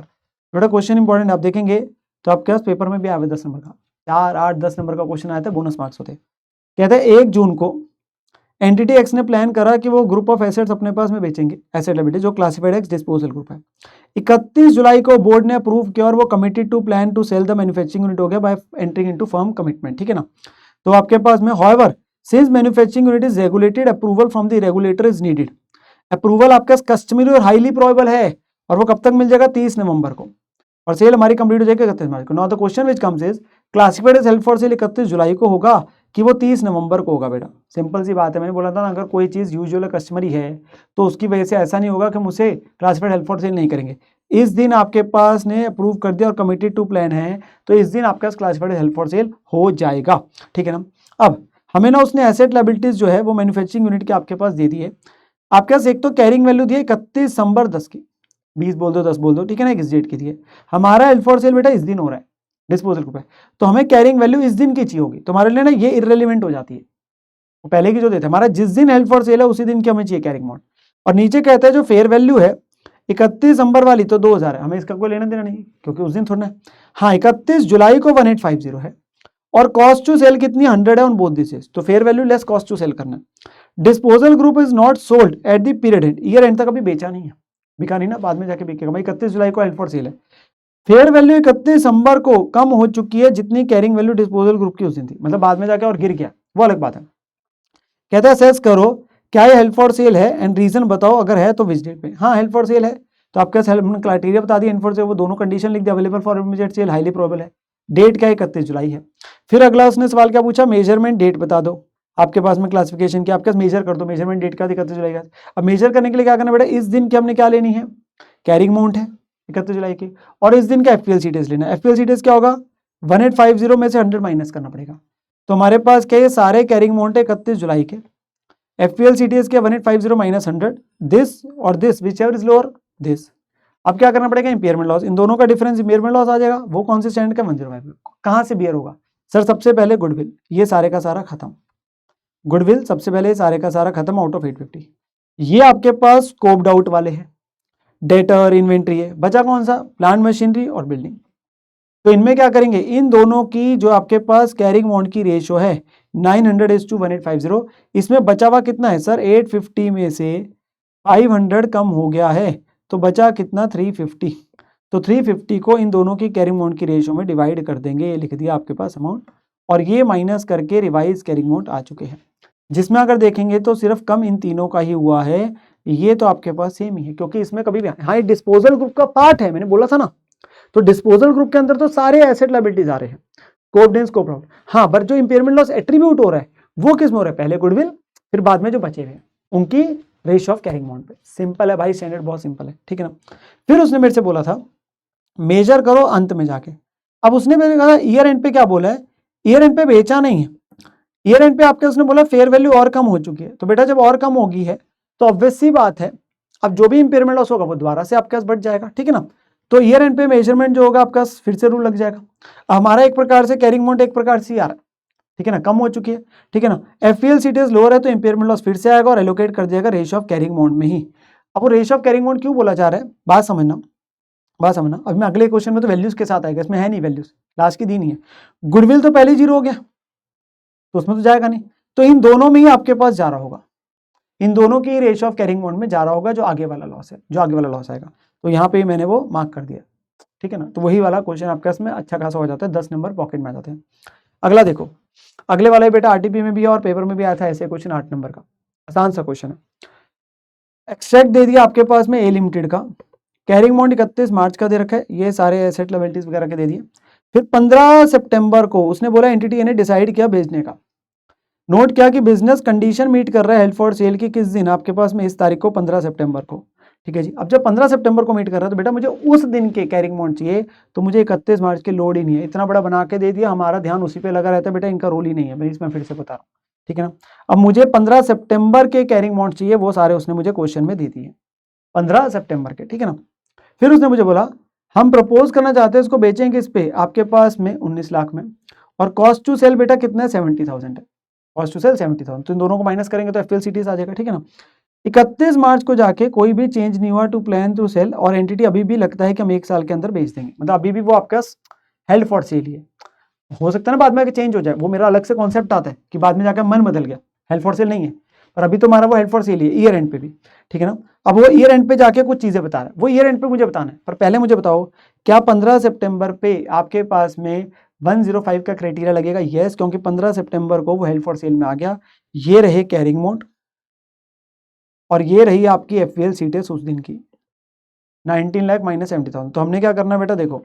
बेटा क्वेश्चन इंपॉर्टेंट आप देखेंगे तो आपके पास पेपर में भी आवे 10 नंबर का, 4, 8, 10 नंबर का क्वेश्चन आया था, बोनस मार्क्स होते। कहते हैं 1 जून को एंटिटी एक्स ने प्लान करा कि वो ग्रुप ऑफ एसेट्स अपने पास में बेचेंगे, एसेट लायबिलिटी जो क्लासिफाइड एक्स डिस्पोजल ग्रुप है। 31 जुलाई को बोर्ड ने अप्रूव किया और वो committed to plan to sell the manufacturing unit हो गया by entering into firm commitment, ठीक है ना। तो आपके पास में however since manufacturing unit is regulated approval from the regulator is needed, approval आपके पास कस्टमरी और हाईली प्रोबेबल है, और वो कब तक मिल जाएगा, 30 नवंबर को, और सेल हमारी कंप्लीट हो जाएगी 31 मार्च को। Now the question which comes is classified as held for sale 31 जुलाई को होगा कि वो 30 नवंबर को होगा। बेटा सिंपल सी बात है, मैंने बोला था ना, अगर कोई चीज़ यूजुअल कस्टमरी है तो उसकी वजह से ऐसा नहीं होगा कि हम उसे क्लासिफाइड हेल्ड फॉर सेल नहीं करेंगे। इस दिन आपके पास ने अप्रूव कर दिया और कमिटेड टू प्लान है, तो इस दिन आपके पास क्लासिफाइड हेल्ड फॉर सेल हो जाएगा, ठीक है ना। अब हमें ना उसने एसेट लायबिलिटीज जो है वो मैन्युफैक्चरिंग यूनिट के आपके पास दे दी है। आपके पास एक तो कैरिंग वैल्यू दी है 31 दिसंबर 10 की, 20 बोल दो 10 बोल दो, ठीक है ना, किस डेट की दी है। हमारा हेल्ड फॉर सेल बेटा इस दिन हो रहा है डिस्पोजल ग्रुप है, तो हमें कैरिंग वैल्यू इस दिन की चाहिए होगी, तो हमारे लिए ना ये इररिलेवेंट हो जाती है, तो पहले की जो देते हैं हमारा जिस दिन हेल्ड फॉर सेल है उसी दिन की हमें चाहिए कैरिंग अमाउंट। और नीचे कहते हैं जो फेयर वैल्यू है 31 दिसंबर वाली तो 2000 है, हमें इसका कोई लेना देना नहीं क्योंकि उस दिन थोड़ा है। हाँ 31 जुलाई को 1850 है, और कॉस्ट टू सेल कितनी 100 है ऑन बोथ दिस, तो fair value less cost to sell करना है। Disposal group is not sold at the period end, year end तक अभी बेचा नहीं है, बिका नहीं ना, बाद में जाके बिकेगा। भाई 31 जुलाई को हेल्ड फॉर सेल है, फेयर वैल्यू 31 दिसंबर को कम हो चुकी है जितनी कैरिंग वैल्यू डिस्पोजल ग्रुप की उस दिन थी, मतलब बाद में जाके और गिर गया, वो अलग बात है। कहता है असेस करो क्या ये हेल्ड फॉर सेल है एंड रीजन बताओ, अगर है तो विच डेट पे। हाँ हेल्ड फॉर सेल है, तो आपके पास क्राइटेरिया बता दिया, इनफोर्स वो दोनों कंडीशन लिख दिया, available for immediate sale, highly probable है। डेट क्या है, 31 जुलाई है। फिर अगला उसने सवाल क्या पूछा, मेजरमेंट डेट बता दो। आपके पास में क्लासिफिकेशन की, आपके पास मेजर कर दो, मेजरमेंट डेट का 31 जुलाई का। अब मेजर करने के लिए क्या करना बेटा, इस दिन की हमने क्या लेनी है, कैरिंग अमाउंट है 31 जुलाई की, और इस दिन का एफपीएल डेज लेना है। एफपीएल डेज क्या होगा, 1850 में से 100 माइनस करना पड़ेगा। तो हमारे पास क्या है, सारे कैरिंग अमाउंट है 31 जुलाई के, एफपीएल डेज के 1850 माइनस 100, दिस और this which ever is lower this. अब क्या करना पड़ेगा, इंपेयरमेंट लॉस, इन दोनों का डिफरेंस इंपेयरमेंट लॉस आ जाएगा। वो कौन से स्टैंडर्ड का, 105। कहां से बियर होगा सर, सबसे पहले गुडविल, ये सारे का सारा खत्म, गुडविल सबसे पहले सारे का सारा खत्म आउट ऑफ 850। ये आपके पास स्कोप्ड आउट वाले हैं, डेटर इन्वेंट्री है, बचा कौन सा, प्लांट मशीनरी और बिल्डिंग। तो इनमें क्या करेंगे, इन दोनों की जो आपके पास कैरिंग अमाउंट की रेशियो है 900:1850, इसमें बचा हुआ कितना है सर, 850 में से 500 कम हो गया है, तो बचा कितना, 350। तो 350 को इन दोनों की कैरिंग अमाउंट की रेशियो में डिवाइड कर देंगे, ये लिख दिया आपके पास अमाउंट, और ये माइनस करके रिवाइज कैरिंग अमाउंट आ चुके हैं, जिसमें अगर देखेंगे तो सिर्फ कम इन तीनों का ही हुआ है, ये तो आपके पास सेम ही है, क्योंकि इसमें कभी भी, हाँ, डिस्पोजल ग्रुप का पार्ट है, मैंने बोला था ना, तो डिस्पोजल ग्रुप के अंदर तो सारे एसेट लायबिलिटीज आ रहे हैं, स्कोप्ड इन स्कोप्ड आउट। हाँ, बट जो इंपेयरमेंट लॉस एट्रीब्यूट हो रहा है वो किस में हो रहा है, पहले गुडविल, फिर बाद में जो बचे हुए उनकी रेशियो ऑफ कैरिंग अमाउंट पे। सिंपल है भाई, स्टैंडर्ड बहुत सिंपल है, ठीक है ना। फिर उसने मेरे से बोला था मेजर करो अंत में जाके। अब उसने मेरे कहा ईयर एंड पे क्या बोला है, ईयर एंड पे बेचा नहीं है, ईयर एंड पे आपके उसने बोला फेयर वैल्यू और कम हो चुकी है। तो बेटा जब और कम होगी है तो ऑब्वियस सी बात है, अब जो भी इंपेयरमेंट लॉस होगा वो दोबारा से आपके पास बढ़ जाएगा, ठीक है ना। तो ईयर एंड पे मेजरमेंट जो होगा आपका फिर से रूल लग जाएगा। हमारा एक प्रकार से कैरिंग अमाउंट एक प्रकार से आ रहा है, ठीक है ना, कम हो चुकी है, ठीक है ना। एफपीएल सीटेज लोअर है तो इंपेयरमेंट लॉस फिर से आएगा और एलोकेट कर दिएगा रेशियो ऑफ कैरिंग अमाउंट में ही। अब वो रेशियो ऑफ कैरिंग अमाउंट क्यों बोला जा रहा है, बात समझना, बात समझना। अब मैं अगले क्वेश्चन में तो वैल्यूज के साथ आएगा, इसमें है नहीं वैल्यूज, लास्ट की दी नहीं है। गुडविल तो पहले 0 हो गया तो उसमें तो जाएगा नहीं, तो इन दोनों में ही आपके पास जा रहा होगा, इन दोनों की रेशियो ऑफ कैरिंग अमाउंट में जा रहा होगा जो आगे वाला लॉस है, जो आगे वाला लॉस आएगा। तो यहाँ पे मैंने वो मार्क कर दिया, ठीक है ना। तो वही वाला क्वेश्चन आपके इसमें अच्छा खासा हो जाता है, 10 नंबर पॉकेट में आ जाते हैं। अगला देखो, अगले वाला बेटा आरटीपी में भी है और पेपर में भी आया था ऐसे क्वेश्चन, 8 नंबर का आसान सा क्वेश्चन है। एक्सट्रैक्ट दे दिया आपके पास में ए लिमिटेड का, कैरिंग अमाउंट 31 मार्च का दे रखा है, ये सारे एसेट लायबिलिटीज वगैरह के दे दिए। फिर 15 सितंबर को उसने बोला एंटिटी ने डिसाइड किया बेचने का। नोट किया कि बिजनेस कंडीशन मीट कर रहा है हेल्ड फॉर सेल की किस दिन, आपके पास में इस तारीख को 15 सितंबर को, ठीक है जी। अब जब 15 सितंबर को मीट कर रहा है तो बेटा मुझे उस दिन के कैरिंग अमाउंट चाहिए, तो मुझे 31 मार्च की लोड ही नहीं है, इतना बड़ा बना के दे दिया, हमारा ध्यान उसी पे लगा रहता है बेटा, इनका रोल ही नहीं है, मैं इसमें फिर से बता रहा हूँ, ठीक है ना। अब मुझे 15 सितंबर के कैरिंग अमाउंट चाहिए, वो सारे उसने मुझे क्वेश्चन में दे दिए 15 सितंबर के, ठीक है ना। फिर उसने मुझे बोला हम प्रपोज करना चाहते हैं इसको बेचेंगे इस पे आपके पास में 19 लाख में, और कॉस्ट टू सेल बेटा कितना है, 70,000 है, कॉस्ट टू सेल 70,000, तो इन दोनों को माइनस करेंगे तो एफपीएल सीटीज आ जाएगा, ठीक है ना। 31 मार्च को जाके कोई भी चेंज नहीं हुआ टू प्लान टू सेल, और एंटिटी अभी भी लगता है कि हम 1 साल के अंदर बेच देंगे, मतलब अभी भी वो आपका हेल्ड फॉर सेल ही है। हो सकता है ना बाद में चेंज हो जाए, वो मेरा अलग से कॉन्सेप्ट आता है कि बाद में जाकर मन बदल गया, हेल्ड फॉर सेल नहीं है, पर अभी तो हमारा वो हेल्ड फॉर सेल ही है ईयर एंड पे भी, ठीक है ना। अब वो ईयर एंड पे जाके कुछ चीजें बता रहा है, वो ईयर एंड पे मुझे बताना है, पर पहले मुझे बताओ क्या 15 सितंबर पे आपके पास में 105 का क्राइटेरिया लगेगा, यस, क्योंकि 15 सितंबर को वो हेल्ड फॉर सेल में आ गया। ये रहे कैरिंग अमाउंट और ये रही आपकी एफपीएल सीटेस उस दिन की 19 लाख माइनस 70,000। तो हमने क्या करना बेटा, देखो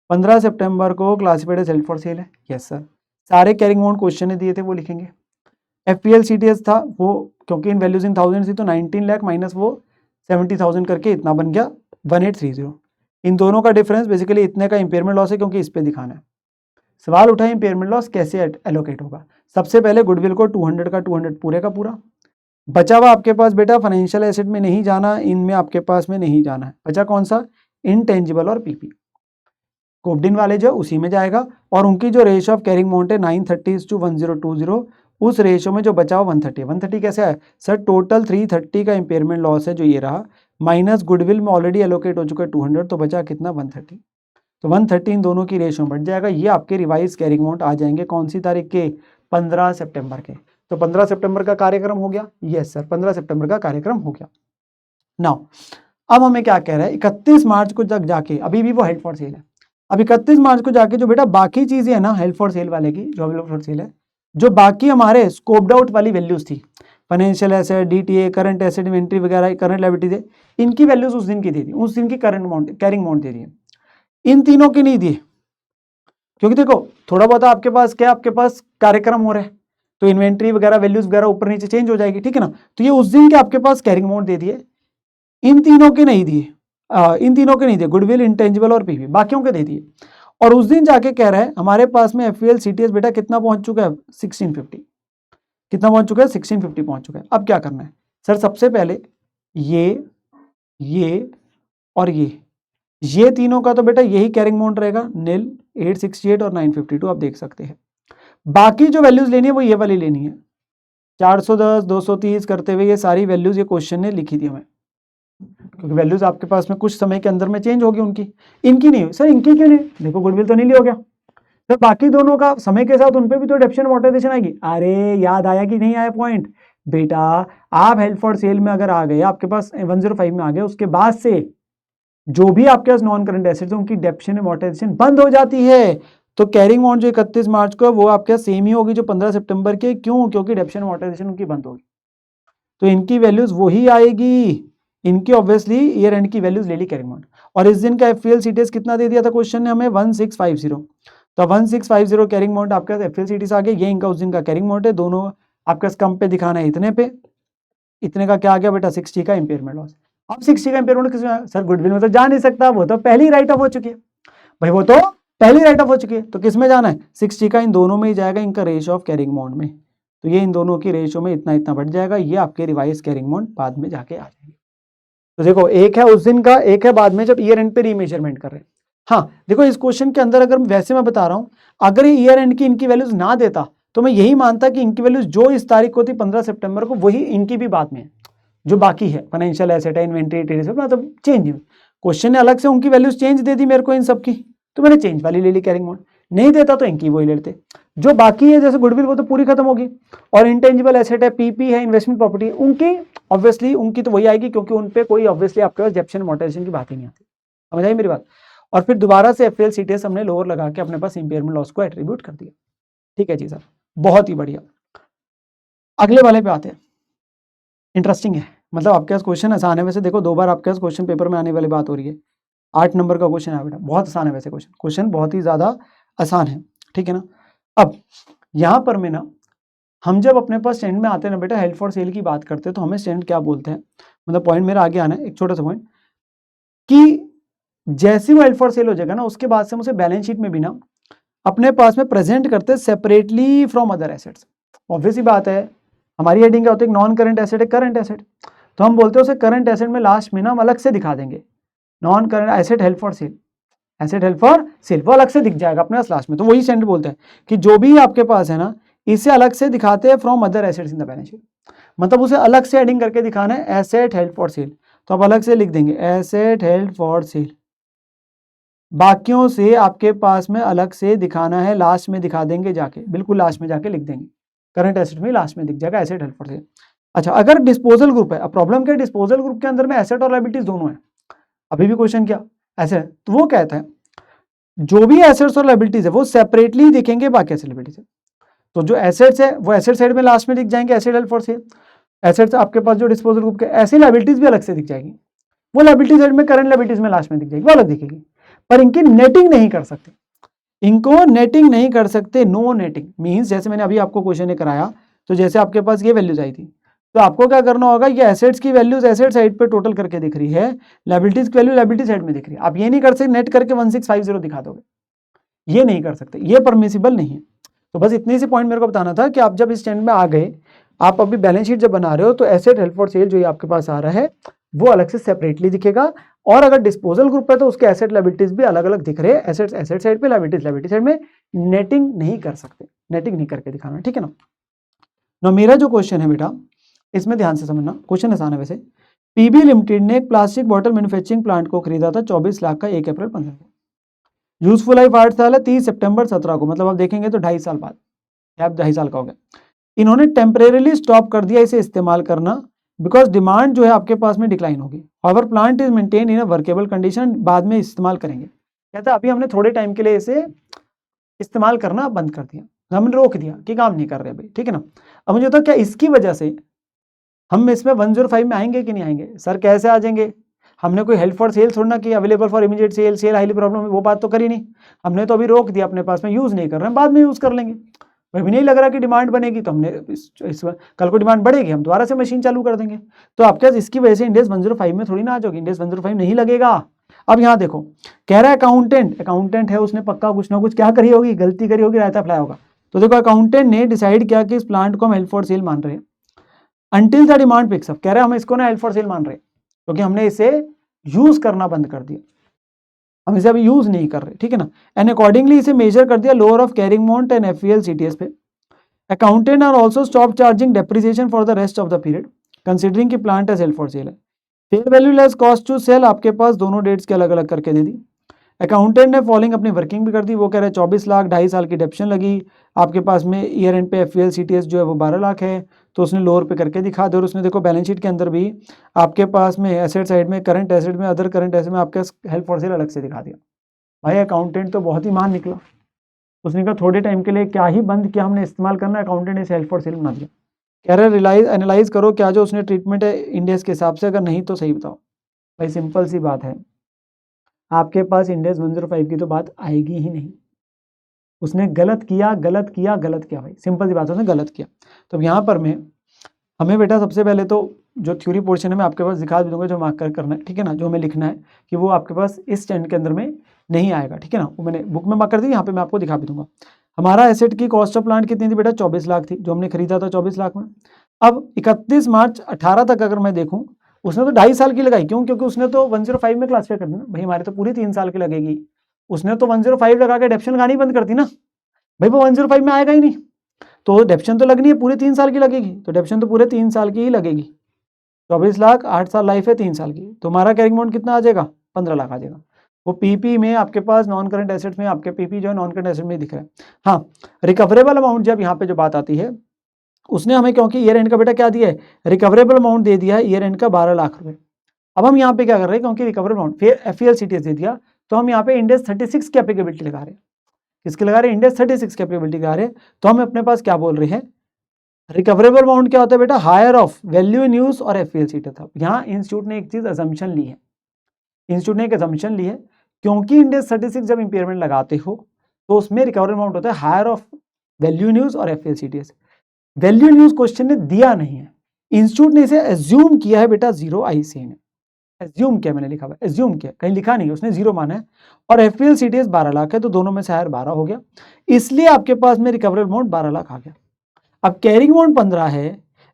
15 सितंबर को classified as held for sale है, यस सर, सारे कैरिंग अमाउंट क्वेश्चन ने दिए थे वो लिखेंगे। एफपीएल सीटीएस था वो, क्योंकि इन वैल्यूज इन थाउजेंड थी तो 19 लाख माइनस वो 70,000 करके इतना बन गया 1830। इन दोनों का डिफरेंस बेसिकली इतने का इंपेयरमेंट लॉस है, क्योंकि इस पे दिखाना है। सवाल उठा इंपेयरमेंट लॉस कैसे एलोकेट होगा। सबसे पहले गुडविल को 200 का 200 पूरे का पूरा, बचा हुआ आपके पास बेटा फाइनेंशियल एसेट में नहीं जाना, इनमें आपके पास में नहीं जाना है, बचा कौन सा, इनटेंजिबल और पीपी, कोबडिन वाले जो उसी में जाएगा, और उनकी जो रेशियो ऑफ कैरिंग अमाउंट है 930:1020, उस रेशियो में जो बचा हुआ 130, 130 कैसे है सर, टोटल 330 का इंपेयरमेंट लॉस है जो ये रहा, माइनस गुडविल में ऑलरेडी एलोकेट हो चुका है 200, तो बचा कितना 130, तो 130 इन दोनों की रेशियो बढ़ जाएगा। ये आपके रिवाइज कैरिंग अमाउंट आ जाएंगे कौन सी तारीख के, 15 सितंबर के। तो 15 सितंबर का कार्यक्रम हो गया, यस सर 15 सितंबर का कार्यक्रम हो गया। नाउ अब हमें क्या कह रहा है, 31 मार्च को तक जाके, अभी भी वो हेल्ड फॉर सेल है, अब 31 मार्च को जाके जो बेटा बाकी चीजें है ना हेल्ड फॉर सेल वाले की, जो हेल्ड फॉर सेल है, जो बाकी हमारे स्कोप्ड आउट वाली वैल्यूज थी financial asset, DTA, current asset, inventory वगैरह, करंट लायबिलिटीज है, इनकी वैल्यूज उस दिन की दे दी, उस दिन की करंट अमाउंट, कैरिंग अमाउंट दे दी है। इन तीनों की नहीं दिए, क्योंकि देखो थोड़ा बहुत आपके पास क्या, आपके पास कार्यक्रम हो रहा है तो इन्वेंट्री वगैरह वैल्यूज वगैरह ऊपर नीचे चेंज हो जाएगी, ठीक है ना। तो ये उस दिन के आपके पास कैरिंग अमाउंट दे दिए, इन तीनों के नहीं दिए, इन तीनों के नहीं दिए, गुडविल, इंटेंजिबल और पीवी, बाकियों के दे दिए। और उस दिन जाके कह रहा है हमारे पास में एफवीएल सीटीएस बेटा कितना पहुंच चुका है, 1650, कितना पहुंच चुका है, 1650 पहुंच चुका है। अब क्या करना है सर, सबसे पहले ये और ये तीनों का तो बेटा यही कैरिंग अमाउंट रहेगा, नील, 868 और 952 आप देख सकते हैं। बाकी जो वैल्यूज लेनी है वो ये वाली लेनी है, 410, 230 करते हुए ये सारी वैल्यूज ये क्वेश्चन ने लिखी थी हमें, क्योंकि वैल्यूज आपके पास में कुछ समय के अंदर में चेंज होगी उनकी, इनकी नहीं हुई। सर इनकी क्यों नहीं, देखो गुडविल तो नहीं हो गया सर, बाकी दोनों का समय के साथ उनपे भी तो डेप्शन अमोर्टाइजेशन आएगी। अरे याद आया कि नहीं आया पॉइंट बेटा, आप हेल्ड फॉर सेल में अगर आ गए, आपके पास 105 में आ गए, उसके बाद से जो भी आपके पास नॉन करंट एसेट्स है उनकी डेप्शन अमोर्टाइजेशन बंद हो जाती है। तो कैरिंग अमाउंट जो 31 मार्च को वो आपके सेम ही होगी जो 15 सितंबर के, क्यों, क्योंकि डेप्शन अमोर्टाइजेशन उनकी बंद होगी, तो इनकी वैल्यूज वही आएगी, इनकी ऑब्वियसली ईयर एंड की वैल्यूज ले ली कैरिंग अमाउंट। और इस दिन का एफपीएल सीटीएस कितना दे दिया था क्वेश्चन ने हमें, 1650, तो 1650 कैरिंग अमाउंट आपके पास एफपीएल सीटीएस आ गया, ये इनका उस दिन का कैरिंग अमाउंट है, दोनों आपके स्कम पे दिखाना है इतने पे, इतने का क्या आ गया बेटा, 60 का इंपेयरमेंट लॉस। अब 60 का इंपेयरमेंट किसमें, सर गुडविल में तो जा नहीं सकता, वो तो पहली राइट ऑफ हो चुकी है भाई, वो तो पहली राइट ऑफ हो चुकी है, तो किस में जाना है, 60 का इन दोनों में ही जाएगा, इनका रेशियो ऑफ कैरिंग अमाउंट में, तो ये इन दोनों की रेशियो में इतना इतना बढ़ जाएगा, ये आपके रिवाइज कैरिंग अमाउंट बाद में जाके आ जाएगी। तो देखो एक है उस दिन का, एक है बाद में जब ईयर एंड पे रीमेजरमेंट कर रहे हैं। हाँ देखो इस क्वेश्चन के अंदर अगर वैसे मैं बता रहा हूं, अगर ये ईयर एंड की इनकी वैल्यूज ना देता तो मैं यही मानता कि इनकी वैल्यूज जो इस तारीख को थी 15 सितंबर को वही इनकी भी बाद में है, जो बाकी है फाइनेंशियल एसेट है, इन्वेंट्री, मतलब चेंज, क्वेश्चन ने अलग से उनकी वैल्यूज चेंज दे दी मेरे को इन सबकी, तो मैंने चेंज वाली ले ली कैरिंग अमाउंट, नहीं देता तो इनकी वही लेते। जो बाकी है जैसे गुडविल वो तो पूरी खत्म होगी, और इंटेंजिबल एसेट है, पीपी है, इन्वेस्टमेंट प्रॉपर्टी, उनकी ऑब्वियसली उनकी तो वही आएगी, क्योंकि उन पे कोई ऑब्वियसली आपके पास डेप्शन अमोर्टाइजेशन की बात ही नहीं आती, समझ आई मेरी बात। और फिर दोबारा से एफएल सीटीएस हमने लोअर लगा के अपने पास इंपेयरमेंट लॉस को एट्रीब्यूट कर दिया, ठीक है जी सर, बहुत ही बढ़िया। अगले वाले पे आते हैं, इंटरेस्टिंग है, मतलब आपके पास क्वेश्चन आसान है, वैसे देखो 2 बार आपके पास क्वेश्चन पेपर में आने वाली बात हो रही है, 8 नंबर का क्वेश्चन है बेटा, बहुत आसान है वैसे क्वेश्चन बहुत ही ज्यादा आसान है, ठीक है ना। अब यहाँ पर मैं ना, हम जब अपने पास स्टैंड में आते हैं ना बेटा, हेल्ड फॉर सेल की बात करते हैं तो हमें स्टैंड क्या बोलते हैं, मतलब पॉइंट मेरा आगे आना है, एक छोटा सा पॉइंट कि जैसे वो हेल्ड फॉर सेल हो जाएगा ना, उसके बाद से मुझे बैलेंस शीट में भी ना अपने पास में प्रेजेंट करते हैं separately from other assets. Obvious ही बात है, हमारी हेडिंग क्या होती है, नॉन करंट एसेट है, करंट एसेट, तो हम बोलते हैं उसे करंट एसेट में लास्ट में ना हम अलग से दिखा देंगे, non current asset held for cell, asset held for sale वो अलग से दिख जाएगा अपने पास लास्ट में, तो वही स्टैंडर्ड बोलते हैं कि जो भी आपके पास है ना इसे अलग से दिखाते हैं from other assets in the balance sheet, मतलब उसे अलग से हेडिंग करके दिखाना है एसेट हेल्ड फॉर सेल, तो आप अलग से लिख देंगे एसेट हेल्ड फॉर सेल, बाकियों से आपके पास में अलग से दिखाना है, लास्ट में दिखा देंगे जाके, बिल्कुल लास्ट में जाके लिख देंगे, करंट एसेट में लास्ट में दिख जाएगा एसेट हेल्ड फॉर सेल। अच्छा अगर डिस्पोजल ग्रुप है, अब प्रॉब्लम क्या है, डिस्पोजल ग्रुप के अंदर में एसेट और लायबिलिटीज दोनों है, अभी भी क्वेश्चन क्या एसेट, तो वो कहता है जो भी एसेट्स और लायबिलिटीज है वो सेपरेटली दिखेंगे बाकी एसेट लायबिलिटीज है, तो जो एसेट्स है वो एसेट साइड में लास्ट में दिख जाएंगे asset held for cell, assets आपके पास जो डिस्पोजल ग्रुप के, ऐसी लायबिलिटीज भी अलग से दिख जाएगी, वो लायबिलिटी साइड में करंट लायबिलिटीज में लास्ट में दिख जाएगी, वो अलग दिखेगी, पर इनकी नेटिंग नहीं कर सकते, इनको नेटिंग नहीं कर सकते, नो नेटिंग मींस जैसे मैंने अभी आपको क्वेश्चन ने कराया, तो जैसे आपके पास ये वैल्यूज आई थी, तो आपको क्या करना होगा, ये एसेट्स की वैल्यूज एसेट साइड पे टोटल करके दिख रही है, लायबिलिटीज की वैल्यू लायबिलिटी साइड में दिख रही है, आप ये नहीं कर सकते नेट करके 1650 दिखा दोगे, ये नहीं कर सकते, ये परमिसिबल नहीं है। तो बस इतने से पॉइंट मेरे को बताना था कि आप जब इस स्टैंड में आ गए, आप अभी बैलेंस शीट जब बना रहे हो तो एसेट हेल्ड फॉर सेल जो ये आपके पास आ रहा है वो अलग से सेपरेटली दिखेगा, और अगर डिस्पोजल ग्रुप है तो उसके एसेट लायबिलिटीज भी अलग अलग दिख रहे हैं, एसेट्स एसेट साइड पे, लायबिलिटीज लायबिलिटी साइड में, नेटिंग नहीं कर सकते, नेटिंग नहीं करके दिखाना, ठीक है ना। ना मेरा जो क्वेश्चन है बेटा इसमें ध्यान से समझना, क्वेश्चन आसान है वैसे, पीबी लिमिटेड ने एक प्लास्टिक बॉटल मैन्युफैक्चरिंग प्लांट को खरीदा था 24 लाख का 1 अप्रैल 15 को, यूजफुल लाइफ 8 साल है, 30 सितंबर 17 को, मतलब आप देखेंगे तो 2.5 साल बाद, अब 2.5 साल का हो गया, इन्होंने टेम्परेरीली स्टॉप कर दिया इसे इस्तेमाल करना, बिकॉज डिमांड जो है आपके पास में डिक्लाइन होगी, however plant is maintain in a workable condition, बाद में इस्तेमाल करेंगे, कहता है अभी हमने थोड़े टाइम के लिए इसे इस्तेमाल करना बंद कर दिया, हमने रोक दिया कि काम नहीं कर रहे भाई, ठीक है ना। अब मुझे बताओ क्या इसकी वजह से हम इसमें 105 में आएंगे कि नहीं आएंगे? सर कैसे आ जाएंगे? हमने कोई हेल्प फॉर सेल छोड़ना कि available for immediate sale, sale highly problem, वो बात तो करी नहीं। हमने तो अभी रोक दिया अपने पास में, यूज नहीं कर रहे हैं, बाद में यूज कर लेंगे। अभी नहीं लग रहा कि डिमांड बनेगी, तो हमने इस कल को डिमांड बढ़ेगी, हम दोबारा से मशीन चालू कर देंगे। तो आपके पास इसकी वजह से इंडेक्स 105 में थोड़ी ना आ जाओगे, इंडेक्स 105 नहीं लगेगा। अब यहाँ देखो, कह रहा है अकाउंटेंट है, उसने पक्का कुछ ना कुछ क्या करी होगी, गलती करी होगी, रायता फैलाया होगा। तो देखो अकाउंटेंट ने डिसाइड किया कि इस प्लांट को हम हेल्प फॉर सेल मान रहे हैं until the demand picks up. कह रहे हैं हम इसको ना हेल्प फॉर सेल मान रहे हैं क्योंकि हमने इसे यूज करना बंद कर दिया, हम इसे अभी यूज नहीं कर रहे, ठीक है ना। एंड अकॉर्डिंगली इसे मेजर कर दिया lower of carrying amount and FEL CTS पे। Accountant are also stop charging depreciation for the rest of the period considering कि plant as held for sale है। Fair value less cost to sell आपके पास दोनों dates के अलग अलग करके दे दी। अकाउंटेंट ने फॉलोइंग अपनी वर्किंग भी कर दी, वो कह रहे हैं 24 लाख, 2.5 साल की डेप्शन लगी आपके पास में, ईयर एंड पे एफईएल सीटीएस जो है वो 12 लाख है, तो उसने लोअर पे करके दिखा दे। और उसने देखो बैलेंस शीट के अंदर भी आपके पास में एसेट साइड में, करंट एसेट में, अदर करंट एसेट में आपके हेल्प फॉर सेल अलग से दिखा दिया। भाई अकाउंटेंट तो बहुत ही मान निकला, उसने कहा थोड़े टाइम के लिए क्या ही बंद किया हमने इस्तेमाल करना, अकाउंटेंट ने इसे हेल्प फॉर सेल बना दिया। कह रहे रियलाइज एनालाइज करो क्या जो उसने ट्रीटमेंट है इंडेक्स के हिसाब से, अगर नहीं तो सही बताओ। भाई सिंपल सी बात है, आपके पास इंडेक्स 105 की तो बात आएगी ही नहीं। उसने गलत किया भाई, सिंपल सी बात है, उसने गलत किया। तो यहाँ पर हमें बेटा सबसे पहले तो जो थ्योरी पोर्शन है मैं आपके पास दिखा भी दूंगा, जो मार्क करना है, ठीक है ना, जो हमें लिखना है कि वो आपके पास इस स्टैंड के अंदर में नहीं आएगा, ठीक है ना, वो मैंने बुक में मार्क कर दी, यहाँ पे मैं आपको दिखा भी दूंगा। हमारा एसेट की कॉस्ट ऑफ प्लांट कितनी थी बेटा? 24 लाख थी, जो हमने खरीदा था 24 लाख में। अब 31 मार्च 18 तक अगर मैं देखूं, उसने तो 2.5 साल की लगाई, क्यों? क्योंकि उसने तो 105 में क्लासीफाई कर दी ना, भाई हमारे तो पूरी 3 साल की लगेगी, उसने तो 105 लगा के डेप्शन लगानी बंद कर दी ना, भाई वो 105 में आएगा ही नहीं, तो डेप्शन तो लगनी है पूरे 3 साल की लगेगी, तो डेप्शन तो पूरे 3 साल की ही लगेगी। 24 लाख, 8 साल लाइफ है, 3 साल की, तो हमारा कैरिंग अमाउंट कितना आ जाएगा? 15 लाख आ जाएगा। वो पीपी में आपके पास नॉन करंट एसेट्स में आपके पीपी जो है नॉन करंट एसेट में दिख रहा है। हाँ, रिकवरेबल अमाउंट जब यहाँ पे जो बात आती है, उसने हमें क्योंकि ईयर एंड का बेटा क्या दिया है, रिकवरेबल अमाउंट दे दिया है ईयर एंड का 12 लाख रुपए। अब हम यहाँ पे क्या कर रहे हैं, क्योंकि रिकवरेबल अमाउंट फिर एफईएल सीटीएस दे दिया, तो हम यहाँ पे इंडेक्स 36 की एप्लीकेबिलिटी लगा रहे हैं। किसके लगा रहे हैं? इंडेक्स 36 की एप्लीकेबिलिटी लगा रहे हैं। तो हम अपने पास क्या बोल रहे हैं, रिकवरेबल अमाउंट क्या होता है बेटा? Higher of value in use और एफईएल सीटीएस था। यहाँ इंस्टीट्यूट ने एक चीज अजम्पशन ली है, इंस्टीट्यूट ने एक अजम्पशन ली है, क्योंकि इंडेक्स 36 जब इंपेयरमेंट लगाते हो तो उसमें रिकवरेबल अमाउंट होता है higher of value in use और FEL CTS. Value in use question ने दिया नहीं है, इंस्टीट्यूट ने इसे एज्यूम किया है बेटा, 0 IC ने एज्यूम किया, मैंने लिखा हुआ एज्यूम किया, कहीं लिखा नहीं है, उसने 0 माना है। और एफईएल सीटीएस 12 लाख है, तो दोनों में से हायर 12 हो गया, इसलिए आपके पास में रिकवरेबल अमाउंट 12 लाख आ गया। अब कैरिंग अमाउंट 15 है,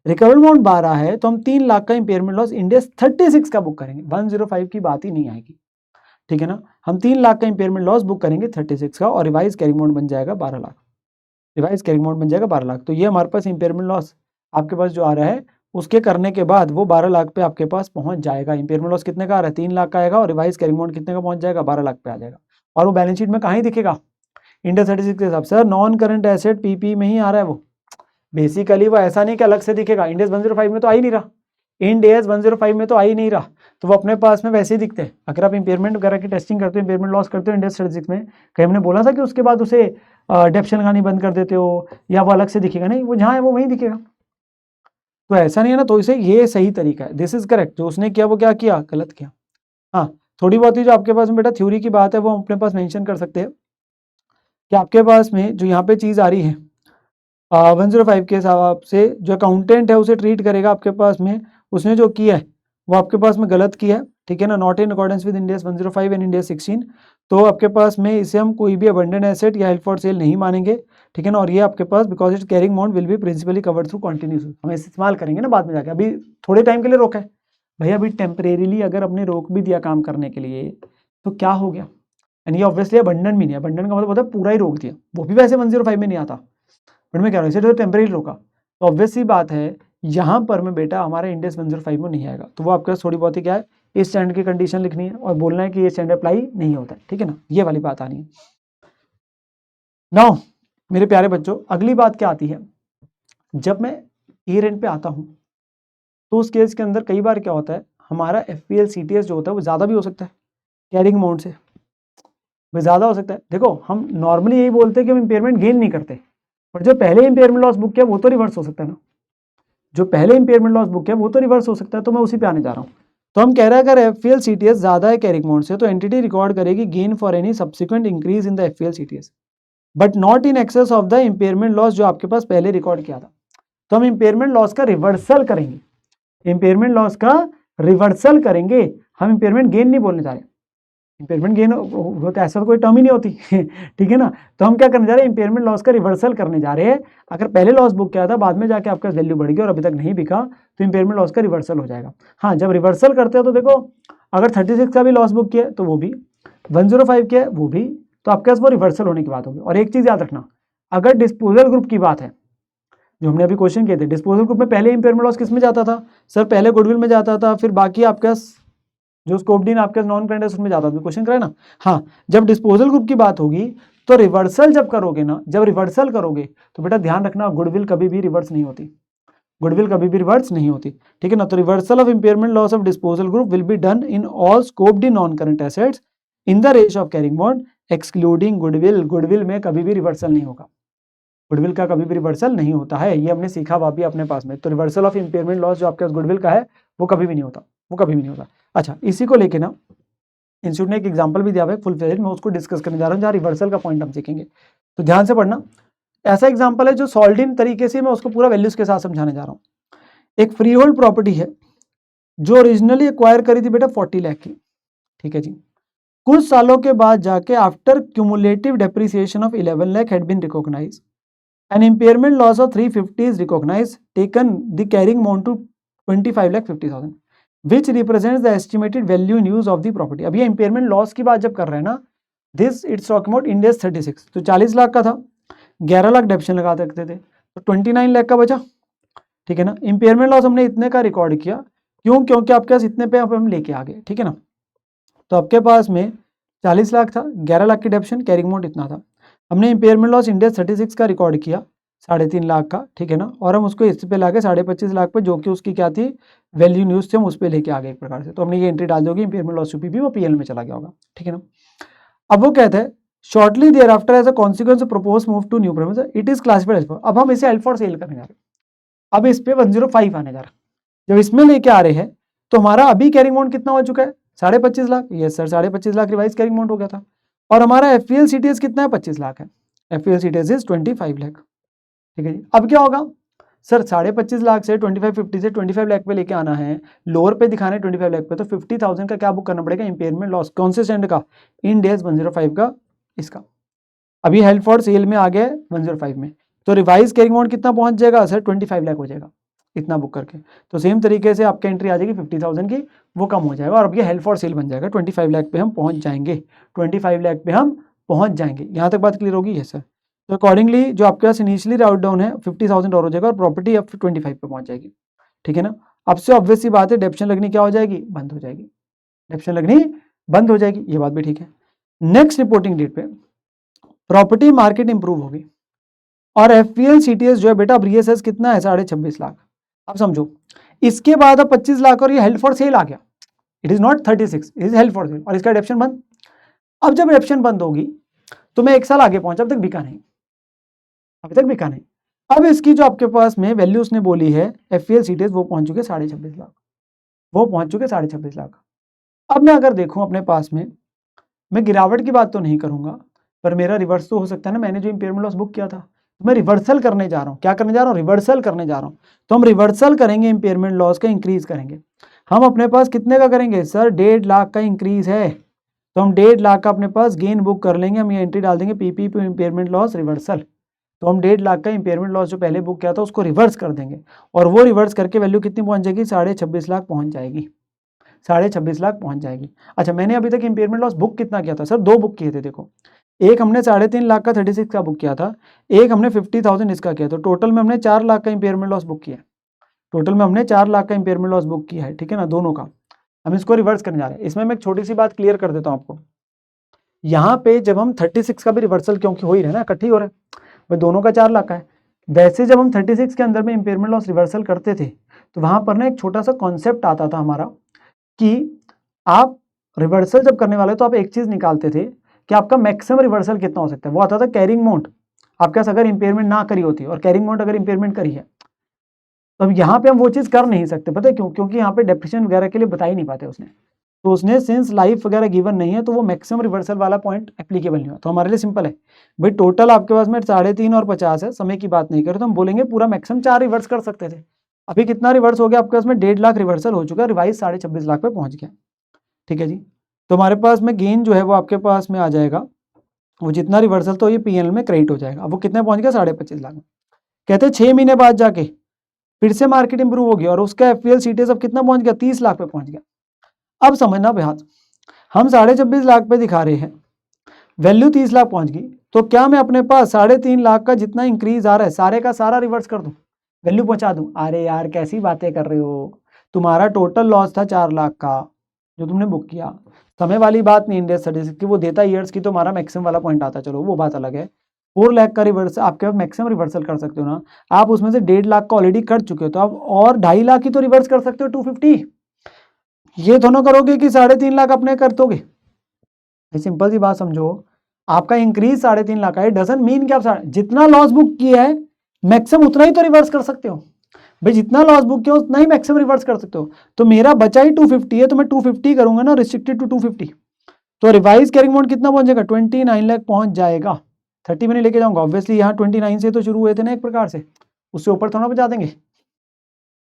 रिकवरेबल अमाउंट 12 है, तो हम 3 लाख का इंपेयरमेंट लॉस इंडेक्स 36 का बुक करेंगे, 105 की बात ही नहीं आएगी, ठीक है ना। हम 3 लाख का इंपेयरमेंट लॉस बुक करेंगे 36 का, और रिवाइज कैरिंग अमाउंट बन जाएगा 12 लाख, रिवाइज कैरिंग अमाउंट बन जाएगा 12 लाख। तो ये हमारे पास इंपेयरमेंट लॉस आपके पास जो आ रहा है, उसके करने के बाद वो 12 लाख पे आपके पास पहुंच जाएगा। इंपेयरमेंट लॉस कितने का आ रहा है? 3 लाख का आएगा, और रिवाइज कैरिंग अमाउंट कितने का पहुंच जाएगा? 12 लाख पे आ जाएगा। और वो बैलेंस शीट में कहाँ ही दिखेगा? इंडेक्स 36 के हिसाब से नॉन करंट एसेट पीपी में ही आ रहा है वो, बेसिकली वो ऐसा नहीं कि अलग से दिखेगा। इंडेक्स 105 में तो आ ही नहीं रहा, इंडेक्स 105 में तो आ ही नहीं रहा, तो वो अपने पास में वैसे ही दिखते हैं। अगर आप इंपेयरमेंट वगैरह की टेस्टिंग करते हो, इंपेयरमेंट लॉस करते हो इंडेक्स 36 में, कहीं हमने बोला था कि उसके बाद उसे डेप्शन लगानी बंद कर देते हो या वो अलग से दिखेगा? नहीं, वो जहाँ है वो वहीं दिखेगा। तो ऐसा नहीं है ना, तो इसे ये सही तरीका है, दिस इज करेक्ट। जो उसने किया वो क्या किया? गलत किया। हाँ, थोड़ी बहुत ही जो आपके पास में बेटा थ्योरी की बात है वो अपने पास मेंशन कर सकते हैं कि आपके पास में जो यहाँ पे चीज़ आ रही है 105 के हिसाब से, जो अकाउंटेंट है उसे ट्रीट करेगा आपके पास में, उसने जो किया है वो आपके पास में गलत किया है, ठीक है ना, not in accordance with index 105 and index 16। तो आपके पास में इसे हम कोई भी अबंडेंट एसेट या हेल्प फॉर सेल नहीं मानेंगे, ठीक है ना। और ये आपके पास because it carrying amount will be principally covered through continuous, हम इस्तेमाल करेंगे ना बाद में जाके, अभी थोड़े टाइम के लिए रोका है भैया, अभी टेम्परेरीली अगर अपने रोक भी दिया काम करने के लिए तो क्या हो गया? एंड ये ऑब्वियसली अबंडेंट भी नहीं है, अबंडेंट का मतलब होता है पूरा ही रोक दिया, वो भी वैसे 105 में नहीं आता, बट मैं कह रहा हूँ इसे तो टेम्परेरी रोका, तो ऑब्वियस सी बात है यहाँ पर में बेटा हमारा इंडेक्स 105 में नहीं आएगा। तो वो आपके पास थोड़ी बहुत ही क्या है, इस स्टैंड की कंडीशन लिखनी है और बोलना है कि ये स्टैंड अप्लाई नहीं होता है, ठीक है ना, ये वाली बात आनी है। नाउ मेरे प्यारे बच्चों, अगली बात क्या आती है, जब मैं ईयर एंड पे आता हूँ तो उस केस के अंदर कई बार क्या होता है, हमारा एफपीएल सीटीएस जो होता है वो ज़्यादा भी हो सकता है कैरिंग अमाउंट से, वो ज़्यादा हो सकता है। देखो हम नॉर्मली यही बोलते हैं कि हम इंपेयरमेंट गेन नहीं करते, पर जो पहले इंपेयरमेंट लॉस बुक किया वो तो रिवर्स हो सकता है ना, जो पहले इंपेयरमेंट लॉस बुक है वो तो रिवर्स हो सकता है, तो मैं उसी पे आने जा रहा हूँ। तो हम कह रहे हैं अगर एफपीएल सीटीएस ज्यादा है कैरिंग अमाउंट से तो एंटिटी रिकॉर्ड करेगी gain for any subsequent increase in the FPL CTS but not in excess of the impairment loss जो आपके पास पहले रिकॉर्ड किया था। तो हम इंपेयरमेंट लॉस का रिवर्सल करेंगे, इंपेयरमेंट लॉस का रिवर्सल करेंगे, हम इंपेयरमेंट गेन नहीं बोलने जा रहे। इंपेयरमेंट गेन वो तो ऐसा तो कोई टर्म ही नहीं होती ठीक है ना। तो हम क्या करने जा रहे हैं, इंपेयरमेंट लॉस का रिवर्सल करने जा रहे हैं। अगर पहले लॉस बुक किया था बाद में जाके आपका वैल्यू बढ़ गया और अभी तक नहीं बिका तो इंपेयरमेंट लॉस का रिवर्सल हो जाएगा। हाँ, जब रिवर्सल करते हो तो देखो अगर 36 का भी लॉस बुक किया तो वो भी, 105 किया वो भी, तो आपके पास वो रिवर्सल होने की बात होगी। और एक चीज याद रखना, अगर डिस्पोजल ग्रुप की बात है, जो हमने अभी क्वेश्चन किए थे, डिस्पोजल ग्रुप में पहले इंपेयरमेंट लॉस किस में जाता था सर, पहले गुडविल में जाता था, फिर बाकी आपका जो स्कोप आपके नॉन करंट एसेट में जाता था, क्वेश्चन कराए ना। हाँ, जब डिस्पोजल ग्रुप की बात होगी तो रिवर्सल जब करोगे ना, जब रिवर्सल करोगे तो बेटा ध्यान रखना गुडविल कभी भी रिवर्स नहीं होती, गुडविल कभी भी रिवर्स नहीं होती, ठीक है ना। तो reversal of impairment loss of disposal group will be done in all scoped in non current assets in the ratio of carrying amount excluding goodwill. Goodwill में कभी भी रिवर्सल नहीं होगा, गुडविल का कभी भी रिवर्सल नहीं होता है, ये हमने सीखा हुआ भी अपने पास में। तो रिवर्सल ऑफ इंपेयरमेंट लॉस जो आपके पास गुडविल का है वो कभी भी नहीं होता, वो कभी भी नहीं होता। अच्छा, इसी को लेके ना इंस्टीट्यूट ने एक एग्जांपल भी दिया हुआ है फुल फ्लेज, मैं उसको डिस्कस करने जा रहा हूँ जहाँ रिवर्सल का पॉइंट हम सीखेंगे, तो ध्यान से पढ़ना। ऐसा एग्जांपल है जो सॉल्व इन तरीके से मैं उसको पूरा वैल्यूज के साथ समझाने जा रहा हूँ। एक फ्री होल्ड प्रॉपर्टी है जो ओरिजिनली एक्वायर करी थी बेटा 40 लाख की, ठीक है जी। कुछ सालों के बाद जाके after cumulative depreciation of 11 lakh had been recognised, an impairment loss of 350 is recognised, taken the carrying amount to 25,50,000 which represents the estimated value in use of the property. अब ये इंपेयरमेंट लॉस की बात जब कर रहे हैं ना, this it's talking about end S 36, तो 40 लाख का था, 11 लाख डेप्शन लगा सकते थे, तो 29 लाख का बचा, ठीक है ना। इंपेयरमेंट लॉस हमने इतने का रिकॉर्ड किया, क्यों, क्योंकि आपके पास इतने पे हम लेके आ गए, ठीक है ना। तो आपके पास में 40 लाख था, 11 लाख की डेप्शन, कैरिंग अमाउंट इतना था, हमने इंपेयरमेंट लॉस इंड एस 36 का रिकॉर्ड किया 3.5 लाख का, ठीक है ना, और हम उसको इस पे लाके 25.5 लाख पे जो कि उसकी क्या थी वैल्यू न्यूज थे हम उस पर लेके आ गए एक प्रकार से। तो हमने ये एंट्री डाल दोगी इंपेयरमेंट लॉस टू पीपी, वो पीएल में चला गया होगा, ठीक है ना। अब वो कहते हैं shortly thereafter as a consequence propose move to new premise it is classified as. अब हम इसे हेल्ड फॉर सेल करने जा रहे हैं, अब इस पे 105 आने जा रहा है, जब इसमें लेके आ रहे हैं तो हमारा अभी कैरिंग अमाउंट कितना हो चुका है 25.5 lakh, yes sir 25.5 lakh revise carrying amount हो गया था, और हमारा एफपीएल सीटीएस कितना है 25 लाख है, एफपीएल सीटीएस इज 25 लाख, ठीक है जी। अब क्या होगा सर, 25.5 लाख से 2550 से 25 लाख पे लेके आना है, लोअर पे दिखाना है 25 लाख पे, तो 50,000 का क्या बुक करना पड़ेगा इंपेयरमेंट लॉस, कौन से स्टैंडर्ड का, इंड एस 105 का, इसका। अभी हेल्ड फॉर सेल में आ गया 105 में, तो रिवाइज कैरिंग अमाउंट कितना पहुंच जाएगा सर 25 लाख हो जाएगा इतना बुक करके। तो सेम तरीके से आपकी एंट्री आ जाएगी 50,000 की, वो कम हो जाएगा और अब ये हेल्ड फॉर सेल बन जाएगा, 25 लाख पे हम पहुंच जाएंगे, 25 लाख पे हम पहुंच जाएंगे। यहाँ तक बात क्लियर होगी, यस सर। तो अकॉर्डिंगली जो आपके पास इनिशियली राउट डाउन है 50,000 और हो जाएगा और प्रॉपर्टी अब 25 पे पहुंच जाएगी, ठीक है ना। अब से ऑब्वियस सी बात है डेप्शन लगनी क्या हो जाएगी, बंद हो जाएगी, डेप्शन लगनी बंद हो जाएगी, ये बात भी ठीक है। नेक्स्ट रिपोर्टिंग डेट पे प्रॉपर्टी मार्केट इंप्रूव होगी और एफपीएल सीटीएस जो है बेटा अब रीएसएस कितना है 26.5 लाख। अब समझो इसके बाद अब 25 लाख और ये हेल्ड फॉर सेल आ गया, it is not 36, it is held for cell और इसका डेप्शन बंद। अब जब डेप्शन बंद होगी तो मैं 1 साल आगे पहुंचा, अब तक बिका नहीं, अभी तक बिका नहीं। अब इसकी जो आपके पास में वैल्यू उसने बोली है एफपीएल सीटीएस वो पहुंच चुके 26.5 लाख, वो पहुंच चुके 26.5 लाख। अब मैं अगर देखूं अपने पास में, मैं गिरावट की बात तो नहीं करूंगा पर मेरा रिवर्स तो हो सकता है ना, मैंने जो इंपेयरमेंट लॉस बुक किया था तो मैं रिवर्सल करने जा रहा हूँ, क्या करने जा रहा हूँ, रिवर्सल करने जा रहा हूँ। तो हम रिवर्सल करेंगे, इंपेयरमेंट लॉस का इंक्रीज करेंगे। हम अपने पास कितने का करेंगे सर, 1.5 लाख का इंक्रीज है, तो हम 1.5 लाख का अपने पास गेन बुक कर लेंगे, हम ये एंट्री डाल देंगे पीपी पे इंपेयरमेंट लॉस रिवर्सल। तो हम 1.5 लाख का इंपेयरमेंट लॉस जो पहले बुक किया था उसको रिवर्स कर देंगे और वो रिवर्स करके वैल्यू कितनी पहुंच जाएगी 26.5 लाख पहुंच जाएगी, 26.5 लाख पहुंच जाएगी। अच्छा, मैंने अभी तक इंपेयरमेंट लॉस बुक कितना किया था सर, 2 बुक किए थे, देखो एक हमने 3.5 लाख का 36 का बुक किया था, एक हमने 50,000 इसका किया, तो टोटल में हमने 4 लाख का इंपेयरमेंट लॉस बुक किया, टोटल में हमने 4 लाख का इंपेयरमेंट लॉस बुक किया है, ठीक है ना, दोनों का। हम इसको रिवर्स करने जा रहे हैं। इसमें मैं एक छोटी सी बात क्लियर कर देता हूं आपको, यहाँ पे जब हम 36 का भी रिवर्सल क्योंकि हो ही रहा है ना, इकट्ठी हो रहा है, भाई दोनों का 4 लाख का है। वैसे जब हम 36 के अंदर में इंपेयरमेंट लॉस रिवर्सल करते थे तो वहां पर ना एक छोटा सा कॉन्सेप्ट आता था हमारा कि आप रिवर्सल जब करने वाले तो आप एक चीज निकालते थे कि आपका मैक्सिमम रिवर्सल कितना हो सकता है, वो आता था कैरिंग अमाउंट। आपके पास अगर इंपेयरमेंट ना करी होती और कैरिंग अमाउंट अगर इंपेयरमेंट करी है तो अब यहाँ पे हम वो चीज़ कर नहीं सकते, पता है क्यों? क्योंकि यहाँ पे डेप्रिसिएशन वगैरह के लिए बता ही नहीं पाते उसने, तो उसने सिंस लाइफ वगैरह गिवन नहीं है तो वो मैक्सिमम रिवर्सल वाला पॉइंट एप्लीकेबल नहीं हुआ। तो हमारे लिए सिंपल है भाई, टोटल आपके पास में 3.5 और 50 है, समय की बात नहीं करें तो हम बोलेंगे पूरा मैक्सिमम 4 रिवर्स कर सकते थे। अभी कितना रिवर्स हो गया आपके पास में? 1.5 लाख रिवर्सल हो चुका है, रिवाइज 26.5 लाख पे पहुंच गया। ठीक है जी, तो हमारे पास में गेन जो है वो आपके पास में आ जाएगा, वो जितना रिवर्सल तो ये पीएनएल में क्रेडिट हो जाएगा। अब वो कितने पहुंच गया? 25.5 लाख में। कहते हैं 6 महीने बाद जाके फिर से मार्केट इंप्रूव हो गया और उसका एफपीएल सीटीएस अब कितना पहुंच गया? 30 लाख पे पहुंच गया। अब समझना बेहाथ, हम 26.5 लाख पे दिखा रहे हैं, वैल्यू 30 लाख पहुंच गई, तो क्या मैं अपने पास 3.5 लाख का जितना इंक्रीज आ रहा है सारे का सारा रिवर्स कर दूं, वैल्यू पहुंचा दूं? अरे यार कैसी बातें कर रहे हो, तुम्हारा टोटल लॉस था 4 लाख का जो तुमने बुक किया, समय वाली बात नहीं, इंडेक्स स्टैटिस्टिक्स की वो देता ईयर्स की, तो हमारा मैक्सिमम वाला पॉइंट आता, चलो वो बात अलग है। 4 लाख का रिवर्स आपके पास मैक्सिमम रिवर्सल कर सकते हो ना, आप उसमें से 1.5 लाख का ऑलरेडी कर चुके हो, तो आप और 2.5 लाख की तो रिवर्स कर सकते हो 250। ये दोनों करोगे कि 3.5 लाख अपने कर दोगे? सिंपल सी बात समझो, आपका इंक्रीज 3.5 लाख है, डजंट मीन कि आप जितना लॉस बुक किया है मैक्सिमम उतना ही तो रिवर्स कर सकते हो भाई, जितना लॉस बुक किया उतना ही मैक्सिमम रिवर्स कर सकते हो। तो मेरा बचा ही 250 है, तो मैं 250 करूंगा ना, रिस्ट्रिक्टेड टू 250, तो रिवाइज कैरिंग अमाउंट कितना पहुंच जाएगा? 29 लाख पहुंच जाएगा। 30 में नहीं लेके जाऊंगा ऑब्वियसली, यहाँ 29 से तो शुरू हुए थे ना एक प्रकार से, उससे ऊपर थोड़ा बचा देंगे।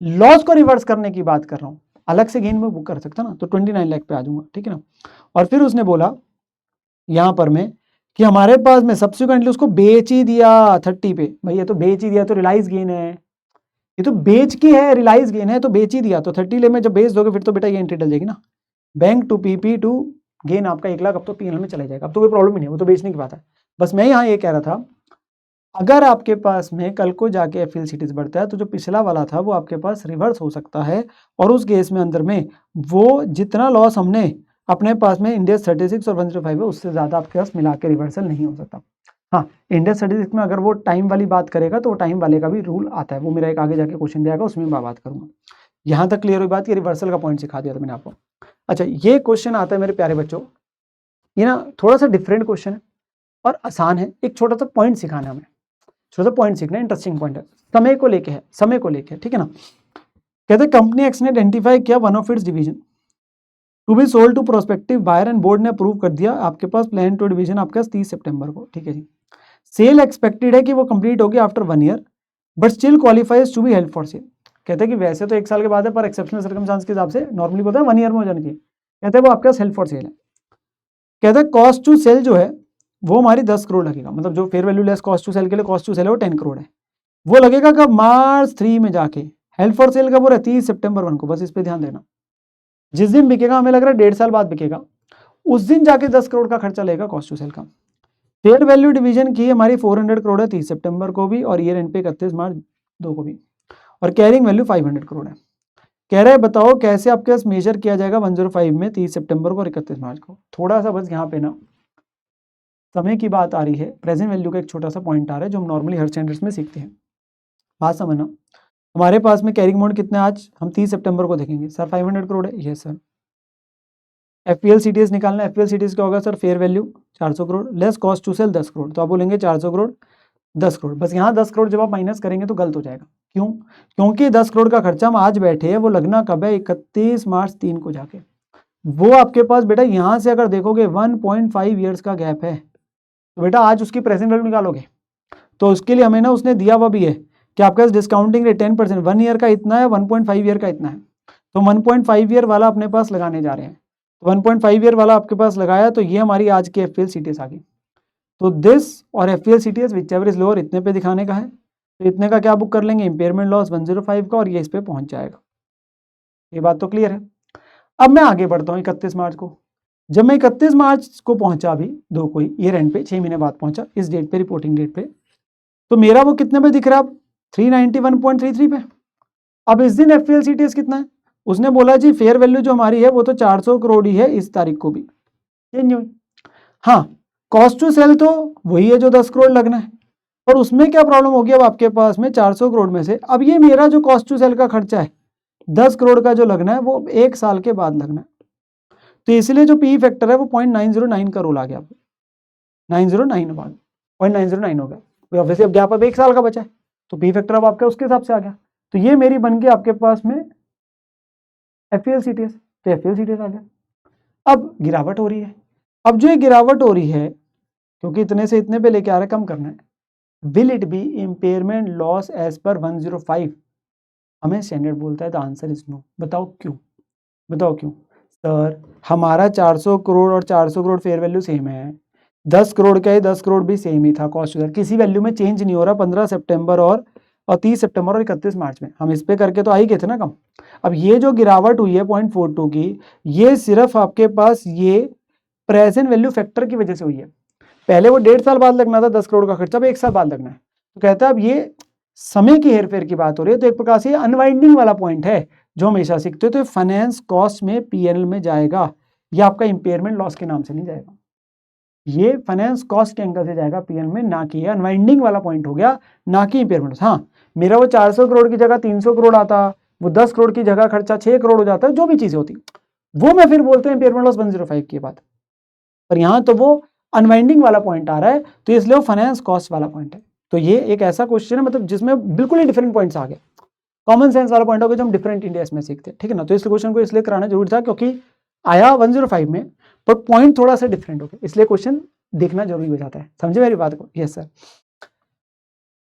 लॉस को रिवर्स करने की बात कर रहा हूँ, अलग से गेन में बुक कर सकता ना, तो 29 लाख पे आ जाऊंगा, ठीक है ना। और फिर उसने बोला यहां पर में कि हमारे पास में सब्सिक्वेंटली उसको बेच ही दिया 30 पे, भाई ये तो बेच ही दिया तो रियलाइज गेन है, ये तो बेच की है, रियलाइज गेन है, तो बेच ही दिया तो 30 ले में जब बेच दोगे फिर तो बेटा ये एंट्री डल जाएगी ना, bank to PP to gain आपका 1 लाख अब तो पीएनएल में चला जाएगा, अब तो कोई प्रॉब्लम ही नहीं है, वो तो बेचने की बात है। बस मैं यहाँ ये कह रहा था, अगर आपके पास में कल को जाके एफएल सिटीज बढ़ता है तो जो पिछला वाला था वो आपके पास रिवर्स हो सकता है, और उस केस में अंदर में वो जितना लॉस हमने अपने पास में इंडेक्स 36 और 105 है उससे ज्यादा आपके पास मिला के रिवर्सल नहीं हो सकता। हाँ, इंडेक्स 36 में अगर वो टाइम वाली बात करेगा तो टाइम वाले का भी रूल आता है, वो मेरा एक आगे जाके क्वेश्चन दिया उसमें मैं बात करूंगा। यहाँ तक क्लियर हुई बात, ये रिवर्सल का पॉइंट सिखा दिया था मैंने आपको। अच्छा, ये क्वेश्चन आता है मेरे प्यारे बच्चों, ये ना थोड़ा सा डिफरेंट क्वेश्चन है और आसान है, एक छोटा सा पॉइंट सिखाना हमें, छोटा सा पॉइंट सीखना, इंटरेस्टिंग पॉइंट है, समय को लेके है, समय को लेके, ठीक है ना। कहते कंपनी एक्स ने आइडेंटिफाई किया one of its division to be sold to prospective buyer and board ने अप्रूव कर दिया आपके पास प्लान टू डिवीजन आपके पास 30 सितंबर को, ठीक है जी। सेल एक्सपेक्टेड है कि वो कंप्लीट होगी after 1 year but still qualifies to be held for sale. कहते हैं कि वैसे तो 1 साल के बाद है पर एक्सेप्शनल सर्कमस्टांस के हिसाब से नॉर्मली बोलते हैं 1 ईयर में हो जाने की, कहते हैं वो आपके पास हेल्ड फॉर सेल है। कहते हैं कॉस्ट टू सेल जो है वो हमारी 10 करोड़ लगेगा, मतलब जो fair value less cost to sell के लिए कॉस्ट टू सेल है वो 10 करोड़ है, वो लगेगा कब? मार्च 3 में जाके। हेल्ड फॉर सेल कब हो रहा है? 30 सितंबर 1 को, बस इस पे ध्यान देना। जिस दिन बिकेगा हमें लग रहा है 1.5 साल बाद बिकेगा, उस दिन जाके 10 करोड़ का खर्चा लगेगा कॉस्ट टू सेल का। फेयर वैल्यू डिवीजन की हमारी 400 करोड़ है 30 सितंबर को भी और ईयर एंड पे 31 मार्च 2 को भी, और कैरिंग वैल्यू 500 करोड़ है। कह रहे हैं बताओ कैसे आपके पास मेजर किया जाएगा 105 में 30 सितंबर को और 31 मार्च को। थोड़ा सा बस यहाँ पे ना समय की बात आ रही है, प्रेजेंट वैल्यू का एक छोटा सा पॉइंट आ रहा है जो हम नॉर्मली हर स्टैंडर्ड्स में सीखते हैं, बात समझना। हमारे पास में कैरिंग अमाउंट कितना है आज? हम 30 सितंबर को देखेंगे सर 500 करोड़ है, यस सर। एफपीएल सीटीएस निकालना है, एफपीएल सीटीएस क्या होगा sir? Fair value 400 crore less cost to sell 10 crore, तो आप बोलेंगे 400 करोड़ 10 करोड़, बस यहाँ 10 करोड़ जब आप माइनस करेंगे तो गलत हो जाएगा। क्यों? क्योंकि 10 करोड़ का खर्चा हम आज बैठे हैं वो लगना कब है? 31 मार्च 3 को जाके, वो आपके पास बेटा यहाँ से अगर देखोगे 1.5 ईयर्स का गैप है, तो बेटा आज उसकी प्रेजेंट वैल्यू निकालोगे तो उसके लिए हमें ना उसने दिया हुआ भी है कि आपके पास डिस्काउंटिंग रेट 10%, 1 ईयर का इतना है, 1.5 ईयर का इतना है, तो 1.5 ईयर वाला अपने पास लगाने जा रहे हैं, तो 1.5 ईयर वाला आपके पास लगाया तो ये हमारी आज की एफपीएल सीटीएस आ गई। तो दिस और FPL CTS whichever is lower इतने पे दिखाने का है, तो इतने का क्या बुक कर लेंगे? इंपेयरमेंट लॉस 105 का, और ये इस पे पहुंच जाएगा। ये बात तो क्लियर है। अब मैं आगे बढ़ता हूँ 31 मार्च को, जब मैं 31 मार्च को पहुंचा अभी 2 को ईयर एंड पे 6 महीने बाद पहुंचा इस डेट पे, रिपोर्टिंग डेट पे, तो मेरा वो कितने पे दिख रहा है अब? 391.33 पे। अब इस दिन एफपीएल सीटीएस कितना है? उसने बोला जी फेयर वैल्यू जो हमारी है वो तो 400 करोड़ ही है इस तारीख को भी, चेंज हुई। हाँ, कॉस्ट टू सेल तो वही है जो 10 करोड़ लगना है, और उसमें क्या प्रॉब्लम होगी? अब आपके पास में 400 करोड़ में से अब ये मेरा जो कॉस्ट टू सेल का खर्चा है 10 करोड़ का जो लगना है वो 1 साल के बाद लगना है, तो इसलिए जो पी फैक्टर है वो 0.909 का रूल आ गया, 909 0.909 हो गया। ऑब्वियसली अब गैप अब 1 साल का बचा है तो पी फैक्टर अब आपका उसके हिसाब से आ गया। तो ये मेरी बन के आपके पास में FVLCTS, तो FVLCTS आ गया। अब गिरावट हो रही है, अब जो ये गिरावट हो रही है क्योंकि इतने से इतने पे लेके आ रहा है, कम करना है, will it be impairment loss as per 105? हमें स्टैंडर्ड बोलता है द आंसर इज नो। बताओ क्यों, बताओ क्यों? सर हमारा 400 करोड़ और 400 करोड़ फेयर वैल्यू सेम है, 10 करोड़ का ही 10 करोड़ भी सेम ही था, कॉस्ट किसी वैल्यू में चेंज नहीं हो रहा 15 सितंबर और 30 सितंबर और 31 मार्च में, हम इस पे करके तो आ ही गए थे ना कम। अब ये जो गिरावट हुई है 0.42 की, ये सिर्फ आपके पास ये प्रेजेंट वैल्यू फैक्टर की वजह से हुई है। पहले वो 1.5 साल बाद लगना था 10 करोड़ का खर्चा, अब 1 साल बाद लगना है। तो कहता है अब ये समय की हेरफेर की बात हो रही है, तो एक प्रकार से अनवाइंडिंग वाला पॉइंट है जो हमेशा सीखते हो। तो फाइनेंस कॉस्ट में पीएनएल में जाएगा, ये आपका इंपेयरमेंट लॉस के नाम से नहीं जाएगा, ये फाइनेंस कॉस्ट के एंगल से जाएगा पीएनएल में, ना कि अनवाइंडिंग वाला पॉइंट हो गया, ना कि इंपेयरमेंट। हाँ मेरा वो 400 करोड़ की जगह 300 करोड़ आता, वो 10 करोड़ की जगह खर्चा 6 करोड़ हो जाता है, जो भी चीजें होती वो मैं फिर बोलते हैं इंपेयरमेंट लॉस 105 की बात। पर यहाँ तो वो अनवाइंडिंग वाला पॉइंट आ रहा है, तो इसलिए वो फाइनेंस कॉस्ट वाला पॉइंट है। तो ये एक ऐसा क्वेश्चन है मतलब जिसमें बिल्कुल ही डिफरेंट पॉइंट्स आ गए, कॉमन सेंस वाला पॉइंट हो गया जो हम डिफरेंट इंडियाज में सीखते हैं, ठीक है ना। तो इस क्वेश्चन को इसलिए कराना जरूरी था क्योंकि आया 105 में, पर पॉइंट थोड़ा सा डिफरेंट हो गया, इसलिए क्वेश्चन देखना जरूरी हो जाता है। समझे मेरी बात को? Yes sir.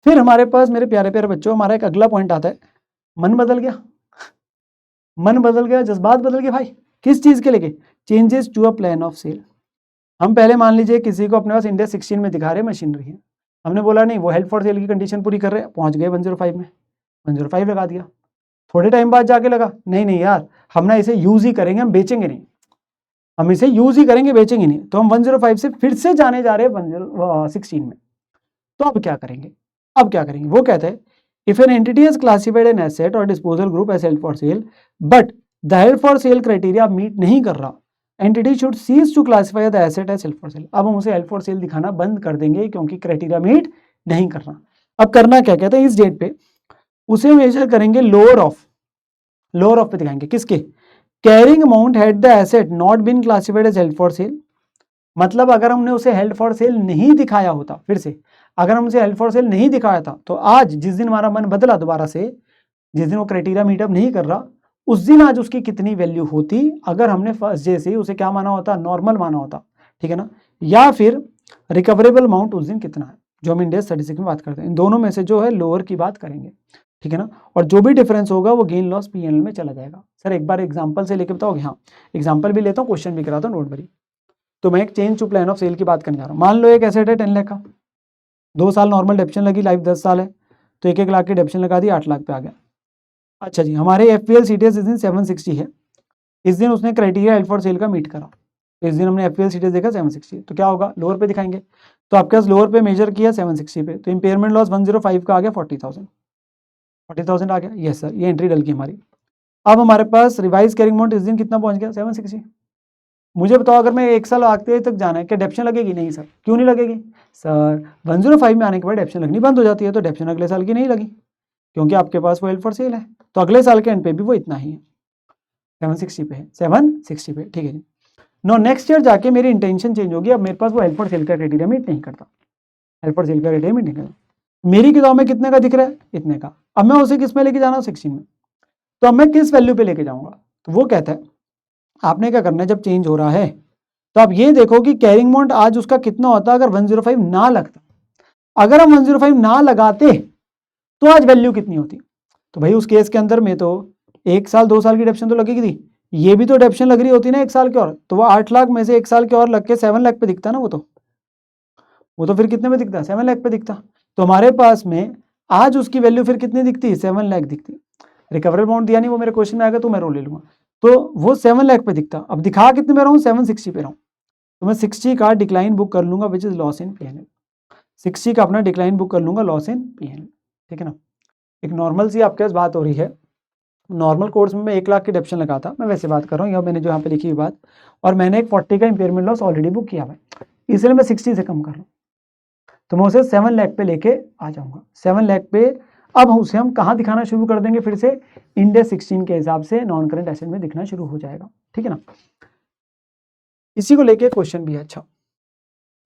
फिर हमारे पास मेरे प्यारे प्यारे बच्चों हमारा एक अगला पॉइंट आता है, मन बदल गया, मन बदल गया, जज्बात बदल गए भाई, किस चीज के लेके? Changes to a plan of sale. हम पहले मान लीजिए किसी को अपने पास इंडिया 16 में दिखा रहे मशीनरी है, हमने बोला नहीं वो हेल्प फॉर सेल की कंडीशन पूरी कर रहे हैं, पहुंच गए 105 में, 105 लगा दिया। थोड़े टाइम बाद जाके लगा नहीं नहीं यार हम ना इसे यूज ही करेंगे, हम बेचेंगे नहीं, हम इसे यूज ही करेंगे बेचेंगे नहीं, तो हम 105 से फिर से जाने जा रहे हैं 16 में। तो अब क्या करेंगे? अब क्या करेंगे? वो कहते हैं if an entity is classified an asset और disposal group as held for sale but the held for sale criteria meet नहीं कर रहा, entity should cease to classify the asset as held for sale. अब हम उसे held for cell दिखाना बंद कर देंगे क्योंकि क्राइटेरिया मीट नहीं कर रहा। अब करना क्या? कहते हैं इस डेट पे उसे मेजर करेंगे लोअर ऑफ पे दिखाएंगे, किसके? Carrying amount had the asset not been classified as held for sale. मतलब अगर हमने उसे हेल्ड फॉर सेल नहीं दिखाया होता, फिर से अगर हम उसे हेल्ड फॉर सेल नहीं दिखाया था, तो आज जिस दिन हमारा मन बदला दोबारा से, जिस दिन वो क्राइटेरिया मीटअप नहीं कर रहा, उस दिन आज उसकी कितनी वैल्यू होती अगर हमने फर्स्ट डे से उसे क्या माना होता? नॉर्मल माना होता, ठीक है ना। या फिर रिकवरेबल अमाउंट उस दिन कितना है, जो हम इंडिया 36 में बात करते हैं, इन दोनों में से जो है लोअर की बात करेंगे, ठीक है ना। और जो भी डिफरेंस होगा वो गेन लॉस पीएनएल में चला जाएगा। सर एक बार एग्जांपल से लेके बताओगे? हाँ एग्जांपल भी लेता हूँ, क्वेश्चन भी कराता हूँ, नोट बरी। तो मैं एक change to plan of sale की बात करने जा रहा हूँ। मान लो एक एसेट है 10 लाख का, 2 साल नॉर्मल डेप्शन लगी, लाइफ 10 साल है, तो 1-1 लाख की डेप्शन लगा दी, 8 लाख पे आ गया। अच्छा जी, हमारे FVLCTS इस दिन 760 है, इस दिन उसने क्राइटेरिया हेल्ड फॉर सेल का मीट करा, इस दिन हमने FVLCTS देखा 760, तो क्या होगा? लोअर पे दिखाएंगे। तो आपके पास लोअर पे मेजर किया 760 पे, तो इंपेयरमेंट लॉस 105 का आ गया 40,000 आ गया। यस सर, ये एंट्री डल गई हमारी। अब हमारे पास रिवाइज कैरिंग अमाउंट इस दिन कितना पहुंच गया? 760। मुझे बताओ अगर मैं 1 साल आगे तक जाना है, क्या डेप्शन लगेगी? नहीं सर। क्यों नहीं लगेगी? सर 105 में आने के बाद डेप्शन लगनी बंद हो जाती है, तो डेप्शन अगले साल की नहीं लगी क्योंकि आपके पास वो हेल्ड फॉर सेल है, तो अगले साल के एंड पे भी वो इतना ही है, 760 पे है, 760 पे, ठीक है जी। नो नेक्स्ट ईयर जाके मेरी इंटेंशन चेंज होगी, अब मेरे पास वो हेल्ड फॉर सेल का क्राइटेरिया मीट नहीं करता, हेल्ड फॉर सेल का क्राइटेरिया मीट नहीं करता। मेरी किताब में कितने का दिख रहा है? इतने का। अब मैं उसे किस में लेके जाना हूँ? 16 में। तो अब मैं किस वैल्यू पे लेके जाऊंगा? तो वो कहता है आपने क्या करना है, जब चेंज हो रहा है तो आप ये देखो कि कैरिंग अमाउंट आज उसका कितना होता अगर 105 ना लगता। अगर हम 105 ना लगाते तो आज वैल्यू कितनी होती? तो भाई उस केस के अंदर में तो 1 साल 2 साल की डेप्शन तो लगेगी थी, ये भी तो डेप्शन लग रही होती ना 1 साल की और, तो वो 8 लाख में से 1 साल के और लग के 7 लाख पे दिखता ना, वो तो फिर कितने में दिखता? 7 लाख पे दिखता। तो हमारे पास में आज उसकी वैल्यू फिर कितनी दिखती? 7 लाख दिखती। रिकवरी अमाउंट दिया नहीं, वो मेरे क्वेश्चन में आएगा तो मैं रो ले लूंगा, तो वो 7 लाख पे दिखता। अब दिखा कितने में रहा हूँ? 760 पे रहा हूँ, तो मैं 60 का डिक्लाइन बुक कर लूंगा which is loss in PNL, 60 का अपना डिक्लाइन बुक कर लूंगा लॉस इन पीएनएल, ठीक है ना। एक नॉर्मल सी आपके पास बात हो रही है, नॉर्मल कोर्स में मैं 1 लाख की डेप्शन लगा था, मैं वैसे बात कर रहा हूँ, या मैंने जो यहाँ पे लिखी हुई बात, और मैंने एक 40 का इंपेयरमेंट लॉस ऑलरेडी बुक किया हुआ है, इसलिए मैं 60 से कम कर रहा हूँ, तो मैं उसे 7 लाख पे लेके आ जाऊंगा। 7 लाख पे अब उसे हम कहाँ दिखाना शुरू कर देंगे? फिर से इंडिया 16 के हिसाब से नॉन करंट एसेट में दिखना शुरू हो जाएगा, ठीक है ना। इसी को लेके क्वेश्चन भी है, अच्छा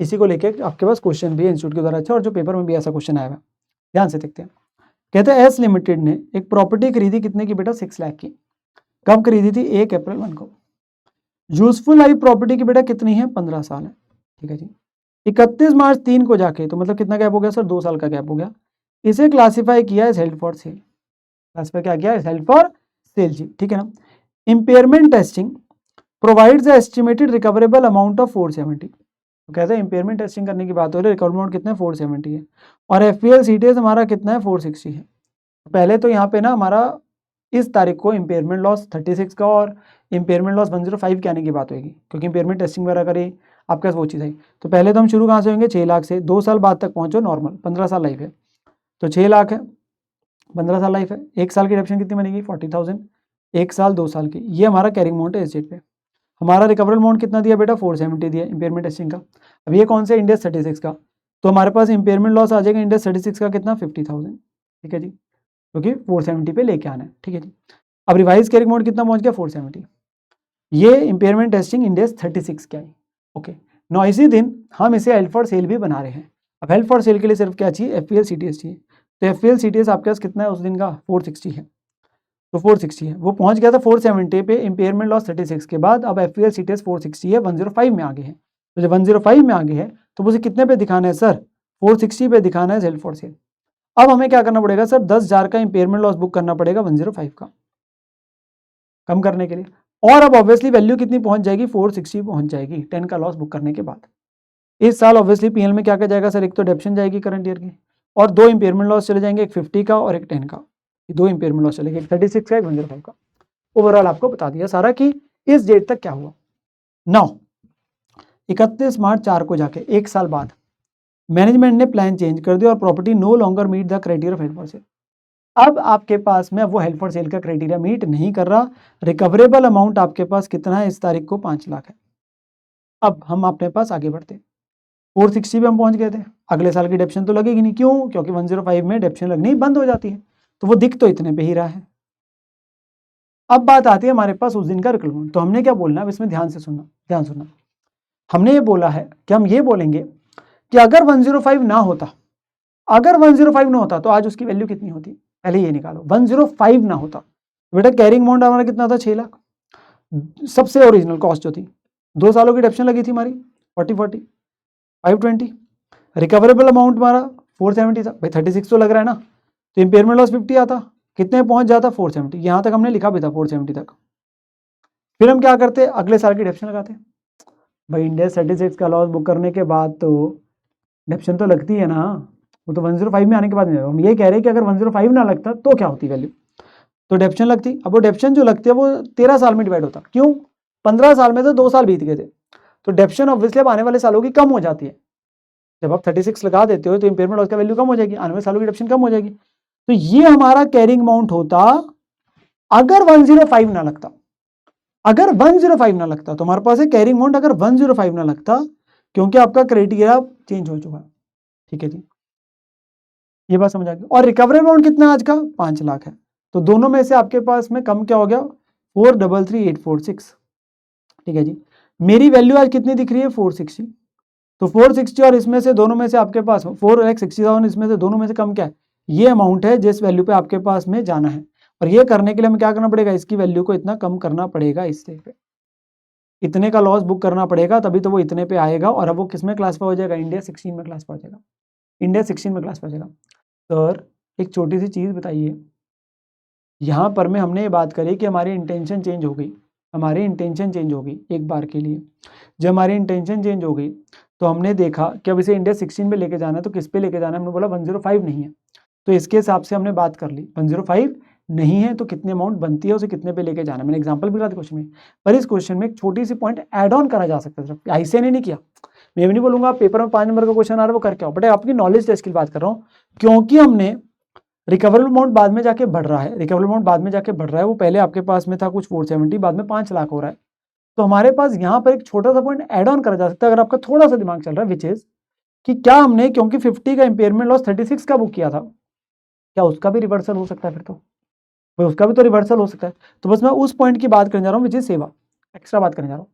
इसी को लेके आपके पास क्वेश्चन भी है इंस्टीट्यूट के द्वारा, अच्छा, और जो पेपर में भी ऐसा क्वेश्चन आया है, ध्यान से देखते हैं। कहते हैं एस लिमिटेड ने एक प्रॉपर्टी खरीदी कितने की बेटा 6 लाख की। कब खरीदी थी? 1 अप्रैल 1 को। यूजफुल लाइफ प्रॉपर्टी की बेटा कितनी है? 15 साल है। ठीक है जी। 31 मार्च 3 को जाके, तो मतलब कितना गैप हो गया सर? 2 साल का गैप हो गया। इसे क्लासिफाई किया as held for sale. Classify क्या किया? एज हेल्ड फॉर सेल जी। ठीक है ना। Impairment testing provides the estimated recoverable amount of 470। तो कहते हैं इम्पेयरमेंट टेस्टिंग करने की बात हो रही है, रिकवरेबल अमाउंट कितना है? 470 है। और एफपीएल सीटीएस हमारा कितना है? 460 है। पहले तो यहाँ पे ना हमारा इस तारीख को इम्पेयरमेंट लॉस 36 का और इम्पेयरमेंट लॉस 105 के आने की बात होगी, क्योंकि इम्पेयरमेंट टेस्टिंग वगैरह करी आपके पास वो चीज़ आई। तो पहले तो हम शुरू कहाँ से होंगे? 6 लाख से। 2 साल बाद तक पहुँचो नॉर्मल, 15 साल लाइफ है तो 6 लाख है, 15 साल लाइफ है। 1 साल की डिडक्शन कितनी बनेगी? 40,000। 1 साल 2 साल की, ये हमारा कैरिंग अमाउंट है इस डेट पे। हमारा रिकवरेबल अमाउंट कितना दिया बेटा? 470 दिया इम्पेयरमेंट टेस्टिंग का। अब ये कौन सा? इंडेक्स 36 का। तो हमारे पास इम्पेयरमेंट लॉस आ जाएगा इंडेक्स 36 का कितना? 50,000। ठीक है जी, क्योंकि 470 पे लेके आना है। ठीक है जी। अब रिवाइज कैरिंग अमाउंट कितना पहुंच गया? 470। ये इम्पेयरमेंट टेस्टिंग इंडेक्स 36 क्या है। ओके, नौ इसी दिन हम इसे हेल्ड फॉर सेल भी बना रहे हैं। अब हेल्ड फॉर सेल के लिए सिर्फ क्या चाहिए? एफपीएल सीटीएस चाहिए। तो एफपीएल सीटीएस आपके पास कितना है उस दिन का? 460 है। तो 460 है, वो पहुंच गया था 470 पे इम्पेयरमेंट लॉस 36 के बाद। अब एफपीएल सीटीएस 460 है, 105 में आगे है। तो जब 105 में आगे है तो उसे कितने पे दिखाना है सर? 460 पे दिखाना है हेल्ड फॉर सेल। अब हमें क्या करना पड़ेगा सर? 10,000 का इम्पेयरमेंट लॉस बुक करना पड़ेगा 105 का कम करने के लिए। और अब ऑब्वियसली वैल्यू कितनी पहुंच जाएगी? 460 पहुंच जाएगी 10 का लॉस बुक करने के बाद। इस साल ऑब्वियसली पीएल में क्या क्या जाएगा सर? एक तो डेप्शन जाएगी करंट ईयर की, और 2 इम्पेयरमेंट लॉस चले जाएंगे, एक 50 का और एक 10 का। 2 इम्पेयरमेंट लॉस चलेंगे, एक 36 का, एक 105 का। ओवरऑल आपको बता दिया सारा कि इस डेट तक क्या हुआ। 31 मार्च 4 को जाके 1 साल बाद मैनेजमेंट ने प्लान चेंज कर दिया और property no longer meet the criteria of held for sale. अब आपके पास में वो हेल्ड फॉर सेल का क्राइटेरिया मीट नहीं कर रहा। रिकवरेबल अमाउंट आपके पास कितना है? इस तारीख को 5 लाख है। अब हम अपने पास आगे बढ़ते, 460 पे हम पहुंच गए थे। अगले साल की डेप्शन तो लगेगी नहीं, क्यों? क्योंकि 105 में डेप्शन लगनी बंद हो जाती है, तो वो दिख तो इतने पे ही रहा है। अब बात आती है हमारे पास उस दिन का रिकवरेबल। तो हमने क्या बोलना, अब इसमें ध्यान से सुनना, ध्यान सुनना। हमने ये बोला है कि हम ये बोलेंगे कि अगर 105 ना होता, अगर 105 ना होता तो आज उसकी वैल्यू कितनी होती? पहले ये निकालो। 105 ना होता बेटा कैरिंग अमाउंट हमारा कितना था? 6 लाख। सबसे ओरिजिनल कॉस्ट जो थी, 2 सालों की डेप्शन लगी थी हमारी 40 520। रिकवरेबल अमाउंट हमारा 470 था। भाई 36 तो लग रहा है ना, तो इम्पेयरमेंट लॉस 50 आता, कितने पहुंच जाता? 470। यहां तक हमने लिखा भी था 470 तक। फिर हम क्या करते? अगले साल की डेप्शन लगाते। भाई इंडेक्स 36 का लॉस बुक करने के बाद तो डेप्शन तो लगती है ना, वो तो 105 में आने के बाद नहीं। हम ये कह रहे हैं कि अगर 105 ना लगता तो क्या होती वैल्यू? तो डेप्शन लगती। अब वो डेप्शन जो लगती है वो 13 साल में डिवाइड होता। क्यों? 15 साल में तो 2 साल बीत गए थे, तो डेप्शन ऑब्वियसली अब आने वाले सालों की कम हो जाती है। जब आप 36 लगा देते हो तो इम्पेयरमेंट लॉस का वैल्यू कम हो जाएगी, आने वाले सालों की डेप्शन कम हो जाएगी। तो ये हमारा कैरिंग अमाउंट होता अगर 105 ना लगता। अगर 105 ना लगता तो हमारे पास है कैरिंग अमाउंट अगर 105 ना लगता, क्योंकि आपका क्राइटेरिया चेंज हो चुका है। ठीक है जी, ये बात समझ आ गई। और रिकवरी अमाउंट कितना आज का? 5 लाख है। तो दोनों में से आपके पास में कम क्या हो गया? 433,846। ठीक है जी, मेरी वैल्यू आज कितनी दिख रही है? 460। तो 460 और इसमें से दोनों में से आपके पास 4,60,000, इसमें से दोनों में से कम क्या है? ये अमाउंट है जिस वैल्यू पे आपके पास में जाना है। और ये करने के लिए हमें क्या करना पड़ेगा? इसकी वैल्यू को इतना कम करना पड़ेगा, इस स्टेज पे इतने का लॉस बुक करना पड़ेगा, तभी तो वो इतने पे आएगा। और अब वो किस में क्लासिफाई हो जाएगा? इंडिया 16 में क्लासिफाई हो जाएगा। इंडिया 16 में क्लासिफाई हो जाएगा। सर एक छोटी सी चीज़ बताइए, यहाँ पर में हमने ये बात करी कि हमारी इंटेंशन चेंज हो गई, हमारी इंटेंशन चेंज हो गई एक बार के लिए। जब हमारी इंटेंशन चेंज हो गई तो हमने देखा कि अब इसे इंडिया 16 पे लेके जाना है, तो किस पे लेके जाना है? हमने बोला 105 नहीं है, तो इसके हिसाब से हमने बात कर ली 105 नहीं है तो कितने अमाउंट बनती है, उसे कितने पे लेके जाना है। मैंने एग्जांपल भी दिया था क्वेश्चन में, पर इस क्वेश्चन में एक छोटी सी पॉइंट ऐड ऑन करा जा सकता है, ऐसे नहीं किया। मैं भी नहीं बोलूंगा आप पेपर में 5 नंबर का क्वेश्चन आ रहा है वो करके आओ, बट आपकी नॉलेज टेस्ट की बात कर रहा हूँ, क्योंकि हमने रिकवरेबल अमाउंट बाद में जाके बढ़ रहा है, रिकवरेबल अमाउंट बाद में जाके बढ़ रहा है। वो पहले आपके पास में था कुछ 470, बाद में 5 लाख हो रहा है। तो हमारे पास यहाँ पर एक छोटा सा पॉइंट ऐड ऑन करा जा सकता है अगर आपका थोड़ा सा दिमाग चल रहा है, विच इज कि क्या हमने, क्योंकि 50 का इंपेयरमेंट लॉस 36 का बुक किया था, क्या उसका भी रिवर्सल हो सकता है? फिर तो भाई उसका भी तो रिवर्सल हो सकता है। तो बस मैं उस पॉइंट की बात करने जा रहा हूँ, विच इज सेवा, एक्स्ट्रा बात करने जा रहा हूँ।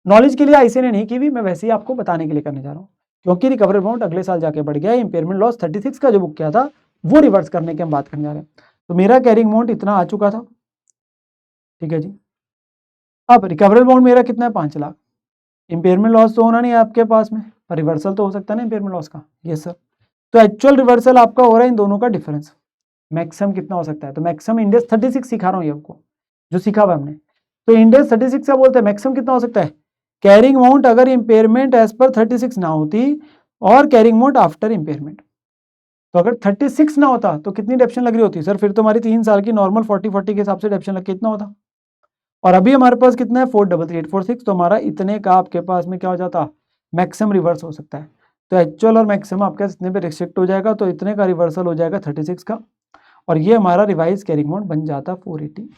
नॉलेज के लिए ऐसे ने नहीं की भी, मैं वैसे ही आपको बताने के लिए करने जा रहा हूँ, क्योंकि रिकवरी अमाउंट अगले साल जाके बढ़ गया। इंपेयरमेंट लॉस 36 का जो बुक किया था वो रिवर्स करने की हम बात करने जा रहे हैं। तो मेरा कैरिंग अमाउंट इतना आ चुका था, ठीक है जी। अब रिकवरेबल अमाउंट मेरा कितना है, 5 लाख। इंपेयरमेंट लॉस तो होना नहीं है आपके पास में, पर रिवर्सल तो हो सकता है ना इंपेयरमेंट लॉस का। Yes sir. तो एक्चुअल रिवर्सल आपका हो रहा है इन दोनों का डिफरेंस। मैक्सिमम कितना हो सकता है, तो मैक्सिमम इंडेक्स 36 सिखा रहा हूँ ये आपको, जो सीखा हुआ हमने। तो इंडेक्स 36 का बोलते हैं मैक्सिमम कितना हो सकता है, कैरिंग अमाउंट अगर इंपेयरमेंट एज पर 36 ना होती और कैरिंग अमाउंट आफ्टर इंपेयरमेंट। तो अगर 36 ना होता तो कितनी डेप्शन लग रही होती सर, फिर तो हमारी 3 साल की नॉर्मल 40-40 के हिसाब से डेप्शन लग के इतना होता। और अभी हमारे पास कितना है 433,846, तो हमारा इतने का आपके पास में क्या हो जाता, मैक्सिमम रिवर्स हो सकता है। तो एक्चुअल और मैक्सिमम आपके इतने पे रिस्ट्रिक्ट हो जाएगा, तो इतने का रिवर्सल हो जाएगा 36 का, और ये हमारा रिवाइज कैरिंग अमाउंट बन जाता 480।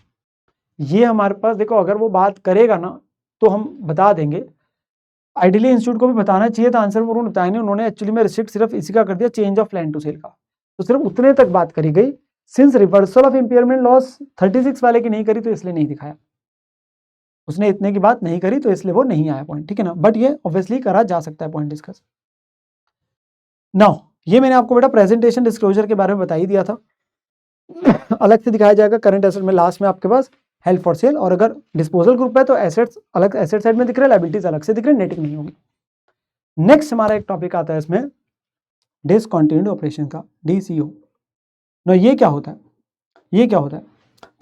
ये हमारे पास देखो, अगर वो बात करेगा ना तो हम बता देंगे। आइडियली इंस्टीट्यूट को भी बताना चाहिए था, आंसर वो बताया नहीं उन्होंने, एक्चुअली में रिस्ट्रिक्ट सिर्फ इसी का कर दिया, change of plan to sell का, तो सिर्फ उतने तक बात करी गई। Since reversal of impairment loss 36 वाले की नहीं करी, तो इसलिए नहीं दिखाया, उसने इतने की बात नहीं करी, तो इसलिए वो नहीं आया पॉइंट, ठीक है ना। बट ये ऑब्वियसली करा जा सकता है पॉइंट डिस्कस। नाउ ये मैंने आपको बेटा प्रेजेंटेशन डिस्क्लोजर के बारे में बता ही दिया था, अलग से दिखाया जाएगा करंट एसेट में लास्ट में आपके पास हेल्ड फॉर सेल, और अगर डिस्पोजल ग्रुप है तो एसेट्स अलग, एसेट साइड में दिख रहे हैं, लायबिलिटीज अलग से दिख रहे हैं, नेटिंग नहीं होगी। नेक्स्ट हमारा एक टॉपिक आता है इसमें डिसकंटिन्यूड ऑपरेशन का, DCO। ना ये क्या होता है, ये क्या होता है,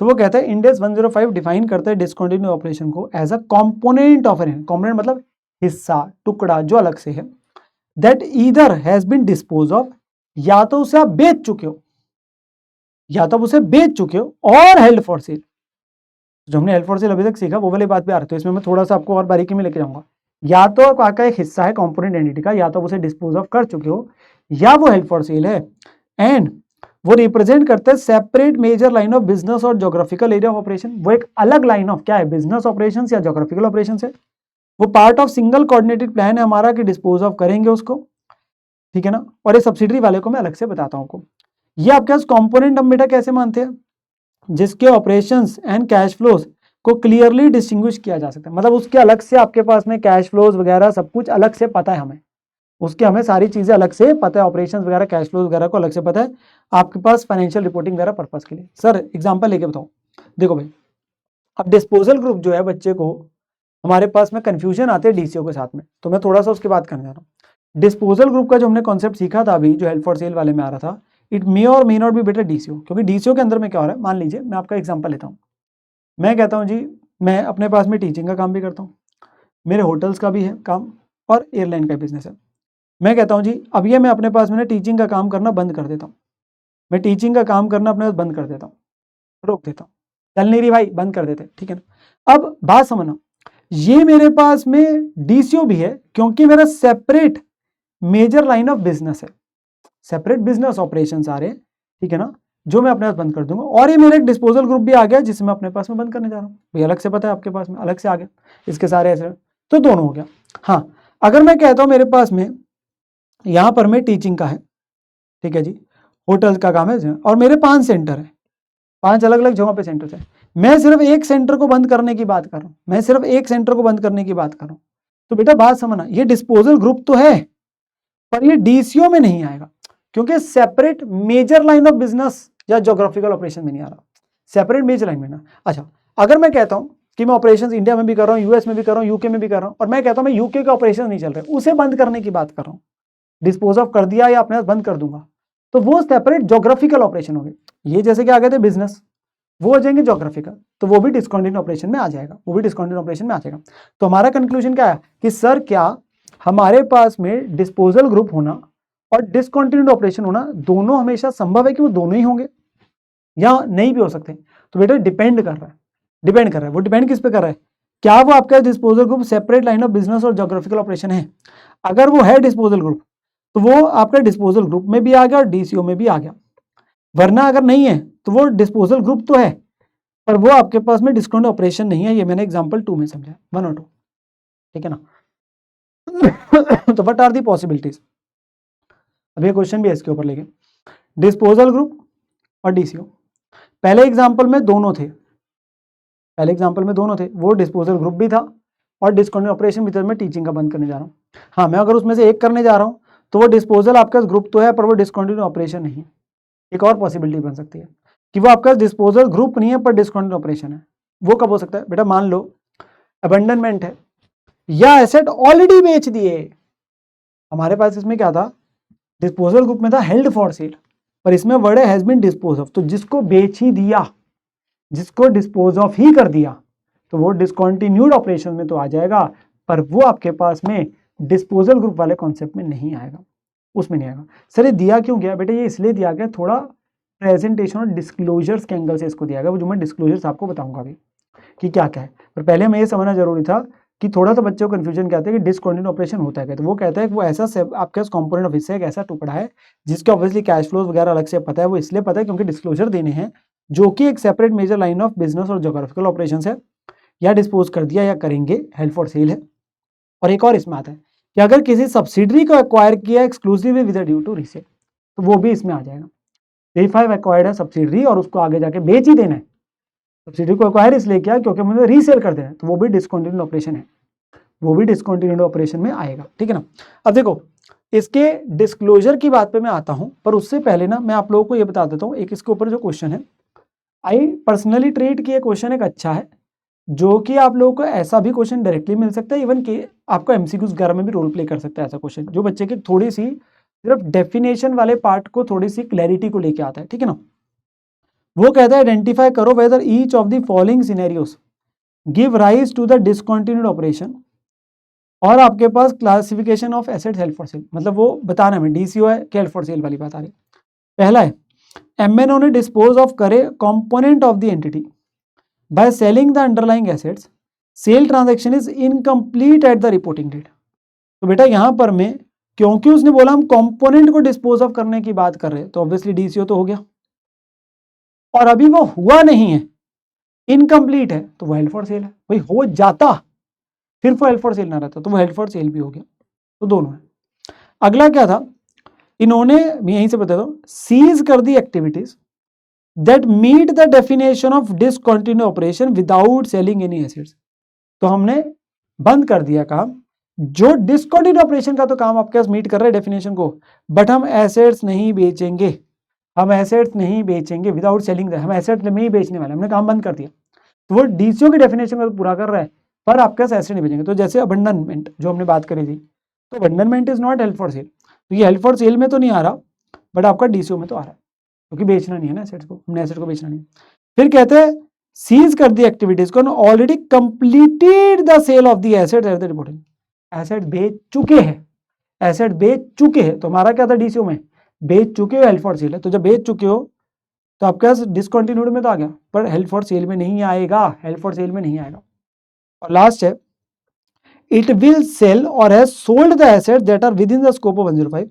तो वो कहता है इंडेक्स 105 डिफाइन करता है डिसकंटिन्यूड ऑपरेशन को as a component of an, component मतलब हिस्सा, टुकड़ा जो अलग से है, that either has been dispose of, या तो उसे आप बेच चुके हो, या तो आप उसे बेच चुके हो, और हेल्ड फॉर सेल। जो हमने हेल्ड फॉर सेल अभी तक सीखा वो वाली बात पे आ रहा है, तो इसमें मैं थोड़ा सा आपको और बारीकी में लेके जाऊंगा। या तो आपका एक हिस्सा है कंपोनेंट एंटिटी का, या तो आप उसे डिस्पोज ऑफ कर चुके हो, या वो हेल्ड फॉर सेल है, एंड वो रिप्रेजेंट करते हैं separate major line of business और ज्योग्राफिकल एरिया ऑफ ऑपरेशन। वो एक अलग लाइन ऑफ क्या है, बिजनेस ऑपरेशन या ज्योग्राफिकल ऑपरेशन है। वो part of single coordinated plan है हमारा कि डिस्पोज ऑफ करेंगे उसको, ठीक है ना। और ये सब्सिडरी वाले को मैं अलग से बताता हूँ आपको। ये आपके पास कंपोनेंट हम बेटा कैसे मानते हैं, जिसके ऑपरेशंस एंड कैश फ्लोज को क्लियरली डिस्टिंग्विश किया जा सकता है, मतलब उसके अलग से आपके पास में कैश फ्लोज वगैरह सब कुछ अलग से पता है हमें, उसके हमें सारी चीजें अलग से पता है, ऑपरेशंस वगैरह कैश फ्लोज वगैरह को अलग से पता है आपके पास फाइनेंशियल रिपोर्टिंग वगैरह पर्पस के लिए। सर एग्जांपल लेके बताओ, देखो भाई अब डिस्पोजल ग्रुप जो है बच्चे को हमारे पास में कंफ्यूजन आते हैं DCO के साथ में, तो मैं थोड़ा सा उसकी बात करने जा रहा हूँ। डिस्पोजल ग्रुप का जो हमने कॉन्सेप्ट सीखा था अभी, जो हेल्ड फॉर सेल वाले में आ रहा था, इट मे और may not be better DCO, क्योंकि DCO के अंदर में क्या हो रहा है, मान लीजिए मैं आपका एग्जांपल लेता हूँ, मैं कहता हूँ जी मैं अपने पास में टीचिंग का काम भी करता हूँ, मेरे होटल्स का भी है काम, और एयरलाइन का बिजनेस है। मैं कहता हूँ जी अब ये मैं अपने पास में टीचिंग का काम करना बंद कर देता हूँ, मैं टीचिंग का काम करना अपने पास बंद कर देता हूँ, रोक देता हूँ, चल नहीं रही भाई, बंद कर देते, ठीक है ना। अब बात समझना, ये मेरे पास में DCO भी है क्योंकि मेरा separate major line of business है, सेपरेट बिजनेस ऑपरेशंस आ रहे हैं, ठीक है ना, जो मैं अपने पास बंद कर दूंगा। और ये मेरा एक डिस्पोजल ग्रुप भी आ गया जिसे मैं अपने पास में बंद करने जा रहा हूँ, भाई अलग से पता है आपके पास में, अलग से आ गया इसके सारे ऐसे, तो दोनों हो गया। हाँ अगर मैं कहता हूँ मेरे पास में यहाँ पर मैं टीचिंग का है, ठीक है जी, होटल का काम है, और मेरे 5 सेंटर है, 5 अलग अलग जगहों पे सेंटर है, मैं सिर्फ एक सेंटर को बंद करने की बात कर रहा हूँ, मैं सिर्फ एक सेंटर को बंद करने की बात कर रहा हूँ। तो बेटा बात समझना, ये डिस्पोजल ग्रुप तो है पर ये DCO में नहीं आएगा, क्योंकि separate major line of business या ज्योग्राफिकल ऑपरेशन में नहीं आ रहा, सेपरेट मेजर लाइन में ना। अच्छा अगर मैं कहता हूं कि मैं ऑपरेशंस इंडिया में भी कर रहा हूं, US में भी कर रहा हूं, UK में भी कर रहा हूं, और मैं कहता हूं मैं UK के ऑपरेशन नहीं चल रहे, उसे बंद करने की बात कर रहा हूं, डिस्पोज ऑफ कर दिया या अपने बंद कर दूंगा, तो वो सेपरेट ज्योग्राफिकल ऑपरेशन हो गए। ये जैसे कि आ गए थे बिजनेस, वो हो जाएंगे ज्योग्राफिकल, तो वो भी डिस्कंटिन्यूड ऑपरेशन में आ जाएगा, वो भी डिस्कंटिन्यूड ऑपरेशन में आ जाएगा। तो हमारा कंक्लूजन क्या है कि सर क्या हमारे पास में डिस्पोजल ग्रुप होना और डिसकंटिन्यूड ऑपरेशन होना दोनों हमेशा संभव है कि वो दोनों ही होंगे या नहीं भी हो सकते? तो बेटा डिपेंड कर रहा है, डिपेंड कर रहा है, वो डिपेंड किस पे कर रहा है, क्या वो आपका disposal group separate line of business और ज्योग्राफिकल ऑपरेशन है। अगर वो है डिस्पोजल ग्रुप तो वो आपका डिस्पोजल ग्रुप में भी आ गया और DCO में भी आ गया, वरना अगर नहीं है तो वो डिस्पोजल ग्रुप तो है पर वो आपके पास में डिस्काउंट ऑपरेशन नहीं है। ये मैंने एग्जांपल 2 में समझा, 1 और 2, ठीक है ना। तो व्हाट आर दी पॉसिबिलिटीज, अब ये क्वेश्चन भी है इसके ऊपर लेके, डिस्पोजल ग्रुप और DCO। पहले एग्जांपल में दोनों थे, पहले एग्जांपल में दोनों थे, वो डिस्पोजल ग्रुप भी था और डिस्काउंट ऑपरेशन भी था, मैं टीचिंग का बंद करने जा रहा हूँ। हाँ मैं अगर उसमें से एक करने जा रहा हूँ तो वो डिस्पोजल आपका ग्रुप तो है पर वो डिस्काउंटिन्यू ऑपरेशन नहीं है, एक और पॉसिबिलिटी बन सकती है कि वो आपका डिस्पोजल ग्रुप नहीं है पर डिस्कंटिन्यूड ऑपरेशन है। वो कब हो सकता है बेटा, मान लो अबंडनमेंट है या एसेट ऑलरेडी बेच दिए। हमारे पास इसमें क्या था, डिस्पोजल ग्रुप में था हेल्ड फॉर सेल, पर इसमें वर्ड है हैज बीन डिस्पोज ऑफ, तो जिसको बेच ही दिया, जिसको डिस्पोज ऑफ ही कर दिया, तो वो डिसकंटिन्यूड ऑपरेशन में तो आ जाएगा, पर वो आपके पास में डिस्पोजल ग्रुप वाले कॉन्सेप्ट में नहीं आएगा, उसमें नहीं आएगा। सर ये दिया क्यों गया बेटा, ये इसलिए दिया गया थोड़ा प्रेजेंटेशन और डिस्क्लोजर्स के एंगल से इसको दिया गया, वो जो मैं डिस्क्लोजर्स आपको बताऊंगा अभी कि क्या क्या है। पर पहले हमें ये समझना जरूरी था कि थोड़ा सा बच्चों को कंफ्यूजन क्या आता है कि डिसकंटिन्यूड ऑपरेशन होता है क्या, तो वो कहता है कि वो ऐसा आपके पास कंपोनेंट ऑफ हिस्सा एक ऐसा टुकड़ा है जिसके ऑब्वियसली कैश फ्लोज वगैरह अलग से पता है, वो इसलिए पता है क्योंकि डिस्क्लोजर देने हैं, जो कि एक separate major line of business और ज्योग्राफिकल ऑपरेशंस है, या डिस्पोज कर दिया या करेंगे, हेल्ड फॉर सेल है। और एक और इसमें आता है कि अगर किसी सब्सिडरी को एक्वायर किया exclusively with due to resale, तो वो भी इसमें आ जाएगा। इफ आई एक्वायर्ड है सब्सिडरी और उसको आगे जाके बेच ही देना है, सब्सिडरी को एक्वायर इसलिए किया क्योंकि मुझे रीसेल कर देना है, तो वो भी डिसकंटिन्यूड ऑपरेशन है, वो भी डिसकंटिन्यूड ऑपरेशन में आएगा, ठीक है ना। अब देखो इसके डिस्क्लोजर की बात पे मैं आता हूं, पर उससे पहले ना मैं आप लोगों को ये बता देता हूं, एक इसके ऊपर जो क्वेश्चन है आई पर्सनली ट्रीट किया क्वेश्चन एक अच्छा है, जो कि आप लोगों को ऐसा भी क्वेश्चन डायरेक्टली मिल सकता है, इवन कि आपको एमसीक्यूज वगैरह में भी रोल प्ले कर सकता है ऐसा क्वेश्चन, जो बच्चे की थोड़ी सी सिर्फ डेफिनेशन वाले पार्ट को थोड़ी सी क्लैरिटी को लेके आता है, ठीक है ना। वो कहता है आइडेंटिफाई करो whether each of the following scenarios give rise to the discontinued operation, और आपके पास classification of assets held for sale, मतलब वो बताना है डीसीओ है कि हेल्ड फॉर सेल वाली बात आ रही। पहला है एमएनओ ने डिस्पोज ऑफ करे component of the entity by selling the underlying assets, sale transaction is incomplete at the reporting date. तो बेटा यहां पर मैं, क्योंकि उसने बोला हम कंपोनेंट को डिस्पोज ऑफ करने की बात कर रहे हैं, तो ऑब्वियसली डीसीओ तो हो गया, और अभी वो हुआ नहीं है, इनकम्प्लीट है, तो वो हेल्ड फॉर सेल है। भाई हो जाता फिर वो हेल्ड फॉर सेल ना रहता, तो वो हेल्ड फॉर सेल भी हो गया, तो दोनों है। अगला क्या था, इन्होंने, मैं यहीं से बताता हूं, सीज कर दी activities that meet the definition of discontinue operation without selling any assets. तो हमने बंद कर दिया काम जो डिसकंटिन्यू ऑपरेशन का तो काम आपके पास मीट कर रहे हैं डेफिनेशन को, बट हम एसेट्स नहीं बेचेंगे, हम एसेट्स नहीं बेचेंगे विदाउट सेलिंग, हम एसेट नहीं बेचने वाले, हमने काम बंद कर दिया। तो वो डीसीओ की डेफिनेशन को तो पूरा कर रहा है, पर आपके पास एसेट नहीं बेचेंगे। तो जैसे अबंडनमेंट जो हमने बात करी थी, तो abandonment is not held for sale, तो ये हेल्ड फॉर सेल में तो नहीं आ रहा, बट आपका डीसीओ में तो आ रहा है, क्योंकि बेचना नहीं है ना एसेट्स को, हमने एसेट को बेचना नहीं। फिर कहते हैं सीज कर दी एक्टिविटीज को, already completed the sale of the asset at the reporting, asset बेच चुके हैं, एसेट बेच चुके हैं, तो हमारा क्या था डीसीओ में, बेच चुके हो हेल्ड फॉर सेल है, तो जब बेच चुके हो तो आपके पास डिसकंटिन्यूड में तो आ गया, पर हेल्ड फॉर सेल में नहीं आएगा, हेल्ड फॉर सेल में नहीं आएगा। और लास्ट है इट विल सेल और has sold the asset that are within the scope of 105,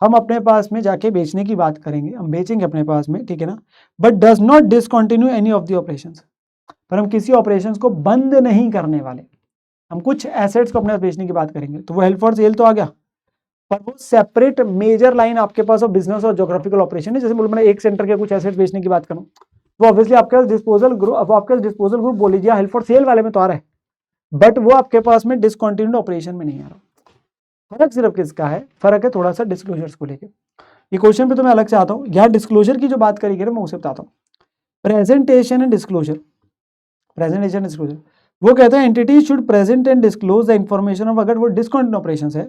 हम अपने पास में जाके बेचने की बात करेंगे, हम बेचेंगे अपने पास में, ठीक है ना, but does not discontinue any of the operations, पर हम किसी ऑपरेशंस को बंद नहीं करने वाले, हम कुछ एसेट्स को अपने पास बेचने की बात करेंगे, तो वो हेल्ड फॉर सेल तो आ गया, पर वो सेपरेट मेजर लाइन आपके पास ऑफ बिजनेस और ज्योग्राफिकल ऑपरेशन है। जैसे बोलो मैंने एक सेंटर के कुछ एसेट्स बेचने की बात करूं, तो ऑब्वियसली आपके पास डिस्पोजल ग्रुप, अब आपके पास डिस्पोजल ग्रुप बोल लीजिए हेल्ड फॉर सेल वाले में तो आ रहा है, बट वो आपके पास में डिसकंटिन्यूड ऑपरेशन में नहीं आ रहा। फर्क सिर्फ किसका है, फर्क है थोड़ा सा डिस्क्लोजर्स को लेकर। ये क्वेश्चन पे तो मैं अलग से आता हूँ, यहाँ डिस्क्लोजर की जो बात करेगी ना मैं उसे बताता हूँ। Presentation and disclosure, presentation disclosure, वो कहते हैं entity should present and disclose the information of, अगर वो डिसकंटिन्यू ऑपरेशन है,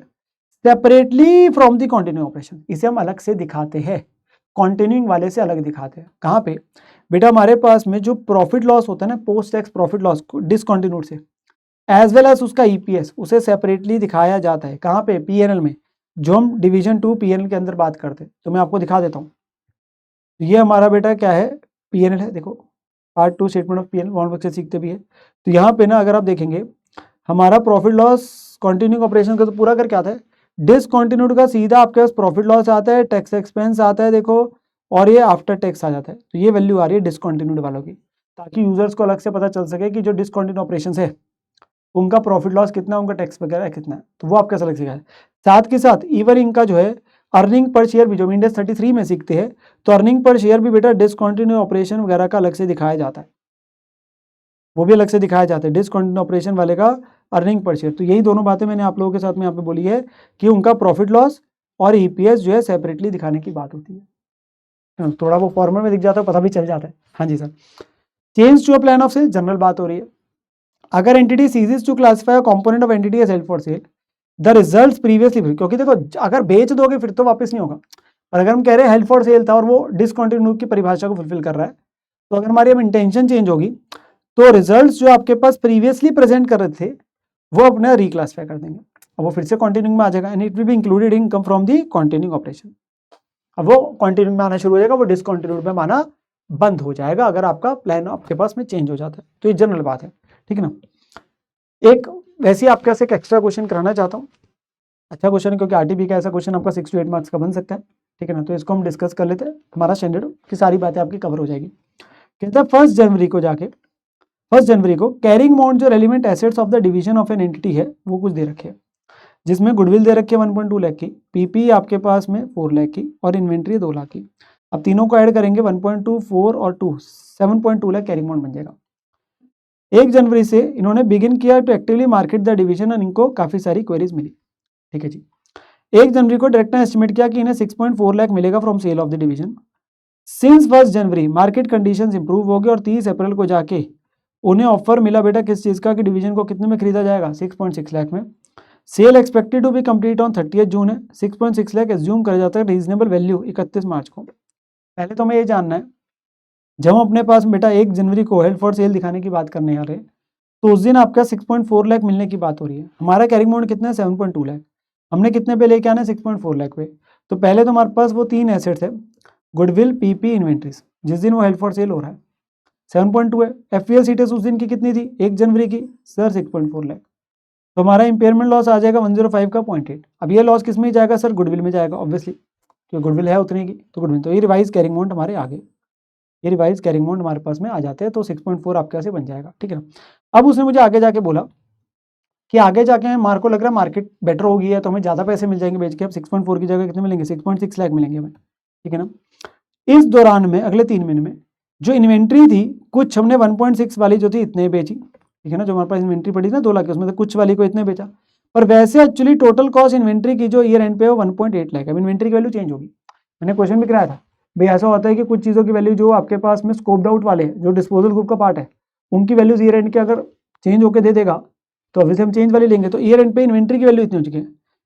separately from the continue operation, इसे हम अलग से दिखाते हैं, कंटिन्यूइंग वाले से अलग दिखाते हैं। कहाँ पे बेटा, हमारे पास में जो प्रॉफिट लॉस होता है ना, post tax profit loss discontinued से, एज वेल एज उसका ईपीएस, उसे सेपरेटली दिखाया जाता है। कहाँ पे, पीएनएल में, जो हम डिवीजन 2 पीएनएल के अंदर बात करते हैं, तो मैं आपको दिखा देता हूँ। ये हमारा बेटा क्या है, पीएनएल है, देखो पार्ट 2 स्टेटमेंट ऑफ पीएनएल, वॉन बक्से सीखते भी है। तो यहाँ पे ना अगर आप देखेंगे हमारा प्रॉफिट लॉस कंटिन्यूइंग ऑपरेशन का तो पूरा करके आता है, डिसकंटिन्यूड का सीधा आपके पास प्रॉफिट लॉस आता है, टैक्स एक्सपेंस आता है देखो, और ये आफ्टर टैक्स आ जाता है। तो ये वैल्यू आ रही है डिसकंटिन्यूड वालों की, ताकि यूजर्स को अलग से पता चल सके कि जो डिसकंटिन्यू ऑपरेशन है उनका प्रॉफिट लॉस कितना, उनका टैक्स वगैरह कितना है, तो वो आपके अलग से है। साथ के साथ इवन इनका जो है अर्निंग पर शेयर भी, जो इंडेक्स 33 में सीखते हैं, तो अर्निंग पर शेयर भी बेटा डिसकंटिन्यू ऑपरेशन वगैरह का अलग से दिखाया जाता है, वो भी अलग से दिखाया जाता है, डिसकंटिन्यू ऑपरेशन वाले का अर्निंग पर शेयर। तो यही दोनों बातें मैंने आप लोगों के साथ में यहाँ पे बोली है कि उनका प्रॉफिट लॉस और ईपीएस जो है सेपरेटली दिखाने की बात होती है। थोड़ा वो फॉर्मल में दिख जाता है, पता भी चल जाता है। हाँ जी sir. Change to a plan of sale, general बात हो रही है। अगर entity ceases to classify a component of entity as held for sale, the results previously, क्योंकि देखो अगर बेच दोगे फिर तो वापस नहीं होगा, और अगर हम कह रहे हैं हेल्ड फॉर सेल था और वो डिसकंटिन्यूड की परिभाषा को फुलफिल कर रहा है, तो अगर हमारी अब इंटेंशन चेंज होगी तो रिजल्ट्स जो आपके पास प्रीवियसली प्रेजेंट कर रहे थे वो अपने रिक्लासिफाई कर देंगे, अब वो फिर से कंटिन्यूइंग में आ जाएगा, and it will be included income from the continuing operation. अब वो कंटिन्यूइंग में आना शुरू हो जाएगा, वो डिसकंटिन्यूड में आना बंद हो जाएगा अगर आपका प्लान आपके पास में चेंज हो जाता है। तो ये जनरल बात है, ठीक है ना। एक वैसे ही आपके एक एक्स्ट्रा क्वेश्चन कराना चाहता हूँ, अच्छा क्वेश्चन है क्योंकि आरटीपी का ऐसा क्वेश्चन आपका 6 to 8 मार्क्स का बन सकता है, ठीक है ना। तो इसको हम डिस्कस कर लेते हैं, हमारा स्टैंडर्ड की सारी बातें आपकी कवर हो जाएगी। कहता है 1 जनवरी को कैरिंग अमाउंट जो relevant assets of the division of an entity है वो कुछ दे रखे है, जिसमें गुडविल दे रखी है 1.2 लाख की, पीपी आपके पास में 4 लाख की और इन्वेंट्री 2 लाख की। अब तीनों को ऐड करेंगे 1.2, 4 और 2, 7.2 लाख कैरिंग अमाउंट बन जाएगा। 1 जनवरी से इन्होंने बिगिन किया to actively market the division और इनको काफी सारी क्वेरीज मिली, ठीक है जी। 1 जनवरी को डायरेक्टर ने एस्टिमेट किया कि इन्हें 6.4 लाख मिलेगा from sale of the division. Since 1 जनवरी मार्केट कंडीशंस इंप्रूव हो गए और 30 अप्रैल को जाके उन्हें ऑफर मिला बेटा किस चीज का, कि डिवीजन को कितने में खरीदा जाएगा, 6.6 लाख में। Sale expected to be complete on 30 June है, 6.6 लाख एज्यूम करा जाता है रीजनेबल वैल्यू 31 मार्च को। पहले तो हमें ये जानना है, जब हम अपने पास बेटा 1 जनवरी को हेल्ड फॉर सेल दिखाने की बात करने आ रहे हैं तो उस दिन आपका 6.4 लाख मिलने की बात हो रही है। हमारा कैरिंग अमाउंट कितना है, 7.2 लाख। हमने कितने पे लेके आना है, 6.4 लाख पे। तो पहले तो हमारे पास वो 3 एसेट्स है, गुडविल, पीपी, इन्वेंट्रीज, जिस दिन वो हेल्ड फॉर सेल हो रहा है 7.2 है। एफपीएल सीटेस उस दिन की कितनी थी, 1 जनवरी की, सर 6.4 लाख। तो हमारा इंपेयरमेंट लॉस आ जाएगा 105 का 0.8। अब ये लॉस किस में जाएगा सर, गुडविल में जाएगा ऑब्वियसली, क्योंकि गुडविल है उतनी की, तो गुडविल। तो ये रिवाइज कैरिंग अमाउंट हमारे आगे, ये रिवाइज कैरिंग अमाउंट हमारे पास में आ जाते हैं, तो 6.4 आपके यहाँ से बन जाएगा, ठीक है ना। अब उसने मुझे आगे जाके बोला कि आगे जाके मार्क को लग रहा है मार्केट बेटर होगी है तो हमें ज़्यादा पैसे मिल जाएंगे बेच के, अब 6.4 की जगह कितने मिलेंगे, 6.6 लाख मिलेंगे हमें, ठीक है ना। इस दौरान में अगले 3 महीने में जो इन्वेंट्री थी, कुछ हमने 1.6 वाली जो थी इतने बेची, ठीक है ना। जो हमारे पास इन्वेंट्री पड़ी ना 2 लाख, उसमें से कुछ वाली को इतने बेचा, पर वैसे एक्चुअली टोटल कॉस्ट इन्वेंट्री की जो ईयर एंड पे वो 1.8 लाख है। अब इन्वेंट्री की वैल्यू चेंज होगी, मैंने क्वेश्चन भी कराया था भाई, ऐसा होता है कि कुछ चीज़ों की वैल्यू जो आपके पास में स्कोप्ड आउट वाले जो डिस्पोजल ग्रुप का पार्ट है उनकी वैल्यूज ईयर एंड के अगर चेंज होकर दे देगा तो अभी से हम चेंज वाली लेंगे, तो ईयर एंड पे इन्वेंट्री की वैल्यू इतनी हो चुकी है,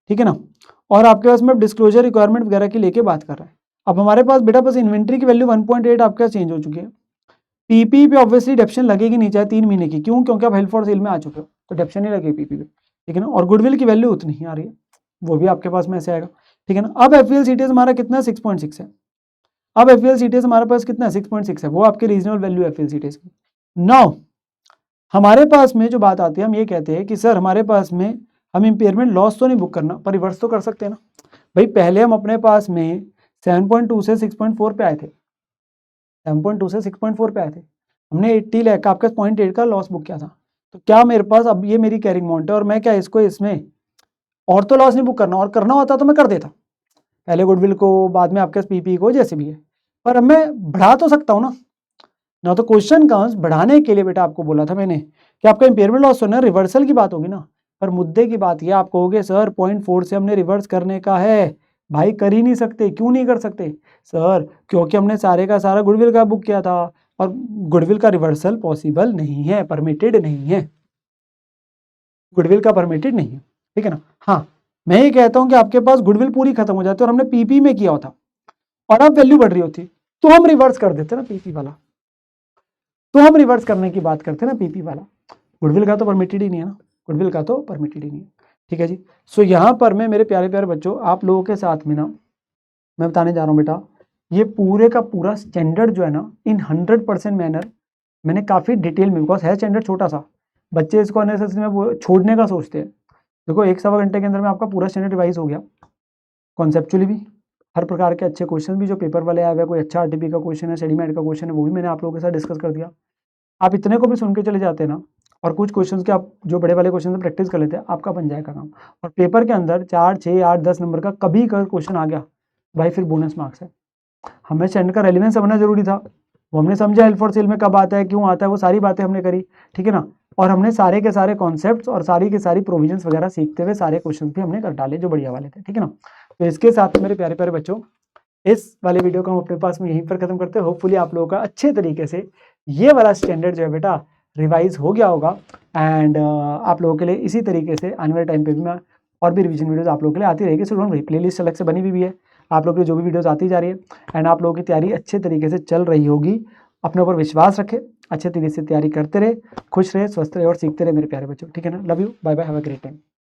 ठीक है ना। और आपके पास में डिस्क्लोजर रिक्वायरमेंट वगैरह की लेके बात कर रहा है। अब हमारे पास बेटा बस इन्वेंट्री की वैल्यू 1.8 आपके पास चेंज हो चुकी है। पीपी पे ऑब्वियसली डेप्शन लगेगी नहीं, चाहे 3 महीने की, क्यों, क्योंकि आप हेल्ड फॉर सेल में आ चुके हो तो डेप्शन नहीं लगेगी पीपी पे, ठीक है ना। और गुडविल की वैल्यू उतनी ही आ रही है, वो भी आपके पास में ऐसे आएगा, ठीक है ना। अब एफएल सीटीएस हमारा कितना है, 6.6 है। अब एफएल सीटीएस हमारे पास कितना है, 6.6 है, वो आपकी रीजनल वैल्यू एफएल सीटीएस की। नाउ हमारे पास में जो बात आती है, हम ये कहते हैं कि सर हमारे पास में हम इंपेयरमेंट लॉस तो नहीं बुक करना, पर रिवर्स तो कर सकते हैं ना भाई। पहले हम अपने पास में 7.2 से 6.4 पे आए थे, 7.2 से 6.4 पे आए थे, हमने 80 लाख का आपका 0.8 का लॉस बुक किया था। तो क्या मेरे पास अब ये मेरी कैरिंग अमाउंट है और मैं क्या इसको इसमें और तो लॉस नहीं बुक करना, और करना होता तो मैं कर देता, पहले गुडविल को बाद में आपके पीपी को जैसे भी है, पर अब मैं बढ़ा तो सकता हूँ ना। तो क्वेश्चन कम्स बढ़ाने के लिए बेटा आपको बोला था मैंने कि आपका इंपेयरमेंट लॉस होना रिवर्सल की बात होगी ना, पर मुद्दे की बात ये आप कहोगे सर 0.4 से हमने रिवर्स करने का है, भाई कर ही नहीं सकते, क्यों नहीं कर सकते सर, क्योंकि हमने सारे का सारा गुडविल का बुक किया था और गुडविल का रिवर्सल पॉसिबल नहीं है, परमिटेड नहीं है, गुडविल का परमिटेड नहीं है, ठीक है ना। हाँ मैं ये कहता हूं कि आपके पास गुडविल पूरी खत्म हो जाती है और हमने पीपी में किया होता और अब वैल्यू बढ़ रही होती तो हम रिवर्स कर देते ना पीपी वाला, तो हम रिवर्स करने की बात करते हैं ना पीपी वाला, गुडविल का तो परमिटेड ही नहीं है ना, गुडविल का तो परमिटेड ही नहीं है, ठीक है जी। सो यहाँ पर मैं मेरे प्यारे प्यारे बच्चों आप लोगों के साथ में ना मैं बताने जा रहा हूँ बेटा, ये पूरे का पूरा स्टैंडर्ड जो है ना इन 100% मैनर मैंने काफ़ी डिटेल में, बिकॉज है स्टैंडर्ड छोटा सा, बच्चे इसको अननेसेसरी में छोड़ने का सोचते हैं। देखो 1-1.25 घंटे के अंदर में आपका पूरा स्टैंडर्ड रिवाइज हो गया, कॉन्सेप्चुअली भी हर प्रकार के अच्छे क्वेश्चन भी जो पेपर वाले आए हुए, कोई अच्छा आरटीपी का क्वेश्चन है, स्टडी मेट का क्वेश्चन है, वो भी मैंने आप लोगों के साथ डिस्कस कर दिया। आप इतने को भी सुन के चले जाते हैं ना, और कुछ क्वेश्चंस के आप जो बड़े वाले क्वेश्चन प्रैक्टिस कर लेते हैं, आपका बन जाएगा काम। और पेपर के अंदर 4, 6, 8, 10 नंबर का कभी का क्वेश्चन आ गया भाई फिर बोनस मार्क्स है। हमें स्टैंडर्ड का रेलिवेंस समझना जरूरी था, वो हमने समझा हेल्ड फॉर सेल में कब आता है, क्यों आता है, वो सारी बातें हमने करी, ठीक है ना। और हमने सारे के सारे कॉन्सेप्ट्स और सारी के सारी प्रोविजंस वगैरह सीखते हुए सारे क्वेश्चन भी हमने कर डाले जो बढ़िया वाले थे, ठीक है ना। तो इसके साथ मेरे प्यारे प्यारे बच्चों इस वाले वीडियो को हम अपने पास में यहीं पर खत्म करते हैं। होपफुली आप लोगों का अच्छे तरीके से ये वाला स्टैंडर्ड जो है बेटा रिवाइज हो गया होगा एंड आप लोगों के लिए इसी तरीके से आने वाले टाइम पे भी मैं और भी रिवीजन वीडियोस आप लोगों के लिए आती रहेगी। सो डोंट वरी, प्लेलिस्ट अलग से बनी हुई भी है आप लोगों के लिए, जो भी वीडियोस आती जा रही है एंड आप लोगों की तैयारी अच्छे तरीके से चल रही होगी। अपने ऊपर विश्वास रखें, अच्छे तरीके से तैयारी करते रहे, खुश रहे, स्वस्थ रहे और सीखते रहे मेरे प्यारे बच्चों। ठीक है ना? Love you, bye bye, have a great time.